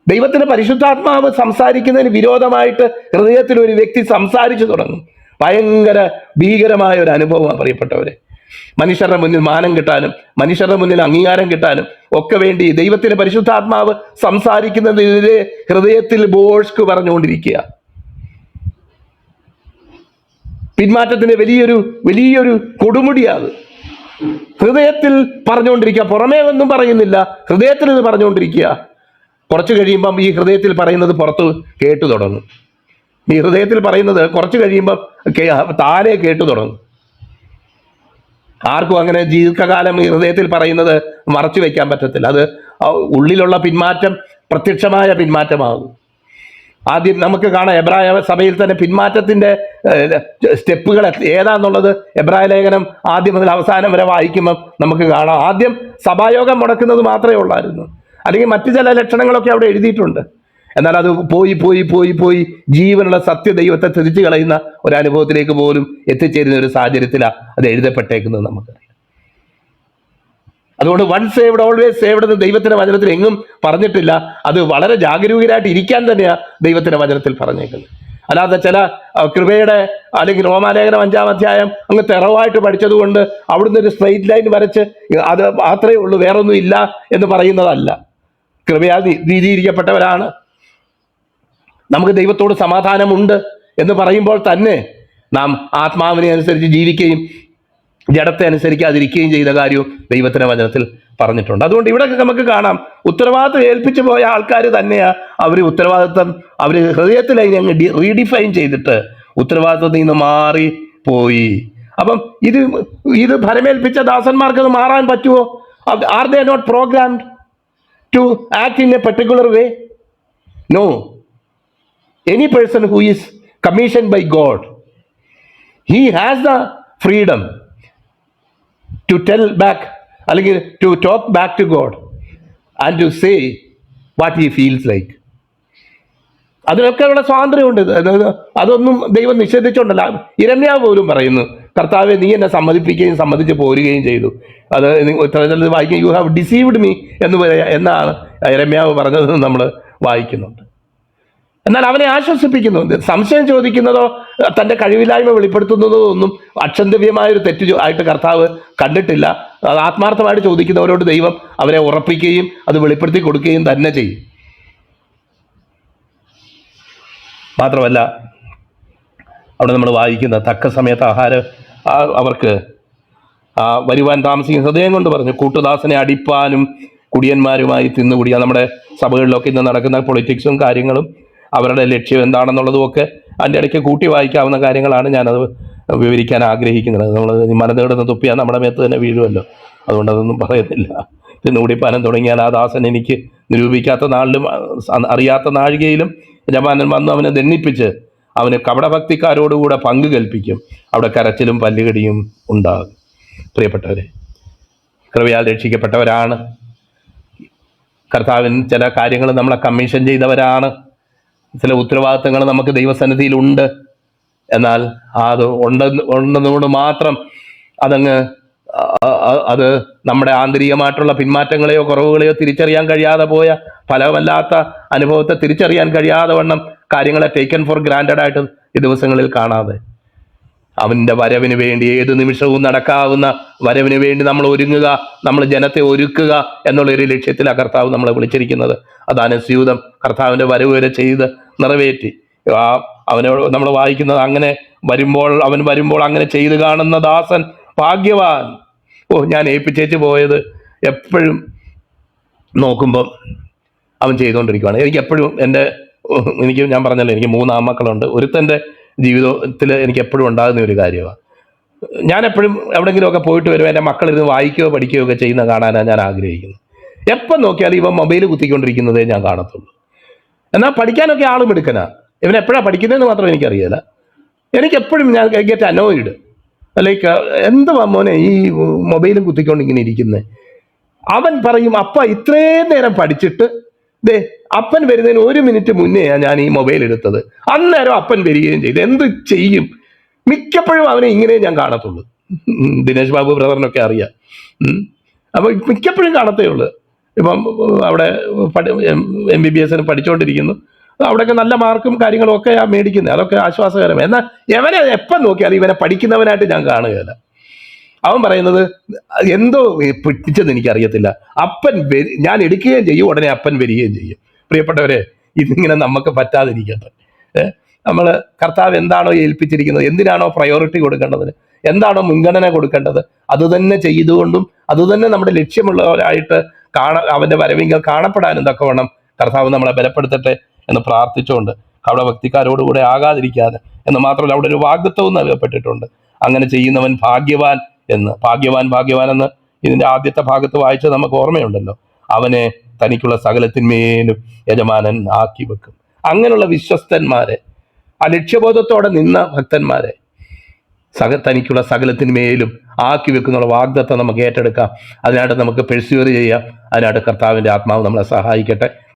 ദൈവത്തിന് പരിശുദ്ധാത്മാവ് സംസാരിക്കുന്നതിന് വിരോധമായിട്ട് ഹൃദയത്തിൽ ഒരു വ്യക്തി സംസാരിച്ചു തുടങ്ങും. ഭയങ്കര ഭീകരമായ ഒരു അനുഭവമാണ് പ്രിയപ്പെട്ടവരെ. മനുഷ്യരുടെ മുന്നിൽ മാനം കിട്ടാനും മനുഷ്യരുടെ മുന്നിൽ അംഗീകാരം കിട്ടാനും ഒക്കെ വേണ്ടി ദൈവത്തിന് പരിശുദ്ധാത്മാവ് സംസാരിക്കുന്നതിനെതിരെ ഹൃദയത്തിൽ ബോഷ്ക്ക് പറഞ്ഞുകൊണ്ടിരിക്കുക. പിന്മാറ്റത്തിന് വലിയൊരു കൊടുമുടിയാണ് ഹൃദയത്തിൽ പറഞ്ഞുകൊണ്ടിരിക്കുക. പുറമേ ഒന്നും പറയുന്നില്ല, ഹൃദയത്തിൽ ഇത് പറഞ്ഞുകൊണ്ടിരിക്കുക. കുറച്ച് കഴിയുമ്പം ഈ ഹൃദയത്തിൽ പറയുന്നത് പുറത്ത് കേട്ടു തുടങ്ങും. ഈ ഹൃദയത്തിൽ പറയുന്നത് കുറച്ച് കഴിയുമ്പം താനെ കേട്ടു തുടങ്ങും. ആർക്കും അങ്ങനെ ദീർഘകാലം ഈ ഹൃദയത്തിൽ പറയുന്നത് മറച്ചു വയ്ക്കാൻ പറ്റത്തില്ല. അത് ഉള്ളിലുള്ള പിന്മാറ്റം പ്രത്യക്ഷമായ പിന്മാറ്റമാകും. ആദ്യം നമുക്ക് കാണാം, എബ്രായ സഭയിൽ തന്നെ പിന്മാറ്റത്തിൻ്റെ സ്റ്റെപ്പുകൾ ഏതാന്നുള്ളത് എബ്രായ ലേഖനം ആദ്യം മുതൽ അവസാനം വരെ വായിക്കുമ്പം നമുക്ക് കാണാം. ആദ്യം സഭായോഗം മുടക്കുന്നത് മാത്രമേ ഉള്ളായിരുന്നു, അല്ലെങ്കിൽ മറ്റു ചില ലക്ഷണങ്ങളൊക്കെ അവിടെ എഴുതിയിട്ടുണ്ട്. എന്നാൽ അത് പോയി ജീവനുള്ള സത്യദൈവത്തെ തിരിച്ചു കളയുന്ന ഒരു അനുഭവത്തിലേക്ക് പോലും എത്തിച്ചേരുന്ന ഒരു സാഹചര്യത്തിലാണ് അത് എഴുതപ്പെട്ടേക്കുന്നത് നമുക്കറിയാം. അതുകൊണ്ട് വൺസ് സേവ്ഡ് ഓൾവേസ് സേവ്ഡ് എന്ന് ദൈവത്തിന്റെ വചനത്തിൽ എങ്ങും പറഞ്ഞിട്ടില്ല. അത് വളരെ ജാഗരൂകരായിട്ട് ഇരിക്കാൻ തന്നെയാണ് ദൈവത്തിന്റെ വചനത്തിൽ പറഞ്ഞേക്കുന്നത്. അല്ലാതെ ചില കൃപയുടെ അല്ലെങ്കിൽ റോമാലേഖനം 5-ാം അധ്യായം അങ്ങ് തെറവായിട്ട് പഠിച്ചതുകൊണ്ട് അവിടുന്ന് ഒരു സ്ട്രെയിറ്റ് ലൈൻ വരച്ച് അത് മാത്രമേ ഉള്ളൂ, വേറൊന്നും ഇല്ല എന്ന് പറയുന്നതല്ല. കൃപയാൽ നീതീകരിക്കപ്പെട്ടവരാണ്, നമുക്ക് ദൈവത്തോട് സമാധാനമുണ്ട് എന്ന് പറയുമ്പോൾ തന്നെ നാം ആത്മാവിനെ അനുസരിച്ച് ജീവിക്കുകയും ജഡത്തെ അനുസരിക്കാതിരിക്കുകയും ചെയ്ത കാര്യവും ദൈവത്തിന്റെ വചനത്തിൽ പറഞ്ഞിട്ടുണ്ട്. അതുകൊണ്ട് ഇവിടെ നമുക്ക് കാണാം, ഉത്തരവാദിത്വം ഏൽപ്പിച്ചു പോയ ആൾക്കാർ തന്നെയാണ് അവർ ഹൃദയത്തിൽ അതിനെ റീഡിഫൈൻ ചെയ്തിട്ട് ഉത്തരവാദിത്വത്തിൽ നിന്ന് മാറിപ്പോയി. അപ്പം ഇത് ഭരമേൽപ്പിച്ച ദാസന്മാർക്ക് അത് മാറാൻ പറ്റുമോ? Are they not programmed to act in a particular way? No. Any person who is commissioned by God, he has the freedom to tell back, to talk back to God and to say what he feels like. അതിനൊക്കെ ഉള്ള സ്വാതന്ത്ര്യമുണ്ട്. അതൊന്നും ദൈവം നിഷേധിച്ചുകൊണ്ടല്ല. യിരെമ്യാവ് പോലും പറയുന്നു, കർത്താവെ നീ എന്നെ സമ്മതിച്ച് പോരുകയും ചെയ്തു. അത് വായിക്കും, യു ഹാവ് ഡിസീവ്ഡ് മീ എന്നാണ് യിരെമ്യാവ് പറഞ്ഞതെന്ന് നമ്മൾ വായിക്കുന്നുണ്ട്. എന്നാൽ അവനെ ആശ്വസിപ്പിക്കുന്നുണ്ട്. സംശയം ചോദിക്കുന്നതോ തൻ്റെ കഴിവില്ലായ്മ വെളിപ്പെടുത്തുന്നതോ ഒന്നും അക്ഷന്തവ്യമായൊരു തെറ്റ് ആയിട്ട് കർത്താവ് കണ്ടിട്ടില്ല. അത് ആത്മാർത്ഥമായിട്ട് ചോദിക്കുന്നവരോട് ദൈവം അവരെ ഉറപ്പിക്കുകയും അത് വെളിപ്പെടുത്തി കൊടുക്കുകയും തന്നെ ചെയ്യും. മാത്രമല്ല, അവിടെ നമ്മൾ വായിക്കുന്ന തക്ക സമയത്ത് ആഹാരം അവർക്ക് വരുവാൻ താമസിക്കുന്ന ഹൃദയം കൊണ്ട് പറഞ്ഞു, കൂട്ടുദാസനെ അടിപ്പാനും കുടിയന്മാരുമായി തിന്നുകൂടിയാൽ. നമ്മുടെ സഭകളിലൊക്കെ ഇന്ന് നടക്കുന്ന പൊളിറ്റിക്സും കാര്യങ്ങളും അവരുടെ ലക്ഷ്യം എന്താണെന്നുള്ളതും ഒക്കെ അതിൻ്റെ ഇടയ്ക്ക് കൂട്ടി വായിക്കാവുന്ന കാര്യങ്ങളാണ്. ഞാനത് വിവരിക്കാൻ ആഗ്രഹിക്കുന്നത്. നമ്മൾ മനതേടുന്ന തുപ്പിയാൽ നമ്മുടെ മേത്ത് തന്നെ വീഴുമല്ലോ, അതുകൊണ്ട് അതൊന്നും പറയുന്നില്ല. തിന്നുകൂടിപ്പാനം തുടങ്ങിയാൽ ആ ദാസൻ എനിക്ക് നിരൂപിക്കാത്ത നാളിലും അറിയാത്ത നാഴികയിലും യജമാനൻ വന്നു അവനെ ദണ്ഡിപ്പിച്ച് അവന് കപടഭക്തിക്കാരോടുകൂടെ പങ്ക് കൽപ്പിക്കും. അവിടെ കരച്ചിലും പല്ലുകടിയും ഉണ്ടാകും. പ്രിയപ്പെട്ടവരെ, കൃപയാൽ രക്ഷിക്കപ്പെട്ടവരാണ്. കർത്താവിന് ചില കാര്യങ്ങൾ നമ്മളെ കമ്മീഷൻ ചെയ്തവരാണ്. ചില ഉത്തരവാദിത്തങ്ങൾ നമുക്ക് ദൈവസന്നിധിയിലുണ്ട്. എന്നാൽ അത് ഉണ്ടെന്നുകൊണ്ട് മാത്രം അതങ്ങ് അത് നമ്മുടെ ആന്തരികമായിട്ടുള്ള പിന്മാറ്റങ്ങളെയോ കുറവുകളെയോ തിരിച്ചറിയാൻ കഴിയാതെ പോയ ഫലമല്ലാത്ത അനുഭവത്തെ തിരിച്ചറിയാൻ കഴിയാതെ വണ്ണം കാര്യങ്ങളെ ടേക്കൺ ഫോർ ഗ്രാൻഡഡ് ആയിട്ട് ഈ ദിവസങ്ങളിൽ കാണാതെ അവൻ്റെ വരവിന് വേണ്ടി ഏത് നിമിഷവും നടക്കാവുന്ന വരവിന് വേണ്ടി നമ്മൾ ഒരുങ്ങുക, നമ്മൾ ജനത്തെ ഒരുക്കുക എന്നുള്ളൊരു ലക്ഷ്യത്തിലാണ് കർത്താവ് നമ്മളെ വിളിച്ചിരിക്കുന്നത്. അതാണ് സ്യൂതം കർത്താവിൻ്റെ വരവ് വരെ ചെയ്ത് നിറവേറ്റി. അവനോട് നമ്മൾ വായിക്കുന്നത്, അങ്ങനെ അവൻ വരുമ്പോൾ അങ്ങനെ ചെയ്തു കാണുന്ന ദാസൻ ഭാഗ്യവാൻ. ഞാൻ ഏൽപ്പിച്ചേച്ച് പോയത് എപ്പോഴും നോക്കുമ്പം അവൻ ചെയ്തുകൊണ്ടിരിക്കുകയാണ്. എനിക്കെപ്പോഴും ഞാൻ പറഞ്ഞല്ലോ, എനിക്ക് 3 ആൺമക്കളുണ്ട്. ഒരുത്തൻ്റെ ജീവിതത്തിൽ എനിക്ക് എപ്പോഴും ഉണ്ടാകുന്ന ഒരു കാര്യമാണ്, ഞാൻ എപ്പോഴും എവിടെയെങ്കിലുമൊക്കെ പോയിട്ട് വരുമ്പോൾ എൻ്റെ മക്കളിരുന്ന് വായിക്കുകയോ പഠിക്കുകയോ ഒക്കെ ചെയ്യുന്ന കാണാനാണ് ഞാൻ ആഗ്രഹിക്കുന്നത്. എപ്പം നോക്കിയാലും ഇവൻ മൊബൈൽ കുത്തിക്കൊണ്ടിരിക്കുന്നതേ ഞാൻ കാണത്തുള്ളൂ. എന്നാൽ പഠിക്കാനൊക്കെ ആളും എടുക്കനാ. ഇവൻ എപ്പോഴാണ് പഠിക്കുന്നതെന്ന് മാത്രം എനിക്കറിയില്ല. എനിക്കെപ്പോഴും ഞാൻ ഗെറ്റ് അനോയിഡ്. ലൈക്ക് എന്തുവാ മോനെ ഈ മൊബൈലും കുത്തിക്കൊണ്ട് ഇങ്ങനെ ഇരിക്കുന്നത്. അവൻ പറയും, അപ്പ ഇത്രയും നേരം പഠിച്ചിട്ട് അപ്പൻ വരുന്നതിന് 1 മിനിറ്റ് മുന്നെയാണ് ഞാൻ ഈ മൊബൈൽ എടുത്തത്. അന്നേരം അപ്പൻ വരികയും ചെയ്തു. എന്ത് ചെയ്യും? മിക്കപ്പോഴും അവനെ ഇങ്ങനെ ഞാൻ കാണത്തുള്ളൂ. ദിനേശ് ബാബു ബ്രദറിനൊക്കെ അറിയാം. അപ്പോൾ മിക്കപ്പോഴും കാണത്തേ ഉള്ളൂ. ഇപ്പം അവിടെ MBBS പഠിച്ചുകൊണ്ടിരിക്കുന്നു. അവിടെയൊക്കെ നല്ല മാർക്കും കാര്യങ്ങളും ഒക്കെ മേടിക്കുന്നത്, അതൊക്കെ ആശ്വാസകരം. എന്നാൽ എവനെ എപ്പം നോക്കിയാലും ഇവനെ പഠിക്കുന്നവനായിട്ട് ഞാൻ കാണുകയില്ല. അവൻ പറയുന്നത് എന്തോ പിടിച്ചെന്ന് എനിക്കറിയത്തില്ല. ഞാൻ എടുക്കുകയും ചെയ്യും, ഉടനെ അപ്പൻ വരികയും ചെയ്യും. പ്രിയപ്പെട്ടവരെ, ഇതിങ്ങനെ നമുക്ക് പറ്റാതിരിക്കട്ടെ. നമ്മൾ കർത്താവ് എന്താണോ ഏൽപ്പിച്ചിരിക്കുന്നത്, എന്തിനാണോ പ്രയോറിറ്റി കൊടുക്കേണ്ടത്, എന്താണോ മുൻഗണന കൊടുക്കേണ്ടത്, അതുതന്നെ ചെയ്തുകൊണ്ടും അതുതന്നെ നമ്മുടെ ലക്ഷ്യമുള്ളവരായിട്ട് അവൻ്റെ വരവിങ്കൽ കാണപ്പെടാനും തക്കവണ്ണം കർത്താവ് നമ്മളെ ബലപ്പെടുത്തട്ടെ എന്ന് പ്രാർത്ഥിച്ചുകൊണ്ട്, അവിടെ ഭക്തിക്കാരോടുകൂടെ ആകാതിരിക്കാതെ എന്ന് മാത്രമല്ല, അവിടെ ഒരു വാഗ്ദത്തവും നൽകപ്പെട്ടിട്ടുണ്ട്. അങ്ങനെ ചെയ്യുന്നവൻ ഭാഗ്യവാൻ എന്ന്. ഭാഗ്യവാൻ എന്ന് ഇതിൻ്റെ ആദ്യത്തെ ഭാഗത്ത് വായിച്ചത് നമുക്ക് ഓർമ്മയുണ്ടല്ലോ. അവനെ തനിക്കുള്ള സകലത്തിന്മേലും യജമാനൻ ആക്കി വെക്കും. അങ്ങനെയുള്ള വിശ്വസ്തന്മാരെ, ആ ലക്ഷ്യബോധത്തോടെ നിന്ന ഭക്തന്മാരെ തനിക്കുള്ള സകലത്തിന്മേലും ആക്കി വെക്കുന്നുള്ള വാഗ്ദത്തം നമുക്ക് ഏറ്റെടുക്കാം. അതിനായിട്ട് നമുക്ക് പെർസ്യൂർ ചെയ്യാം. അതിനായിട്ട് കർത്താവിൻ്റെ ആത്മാവ് നമ്മളെ സഹായിക്കട്ടെ.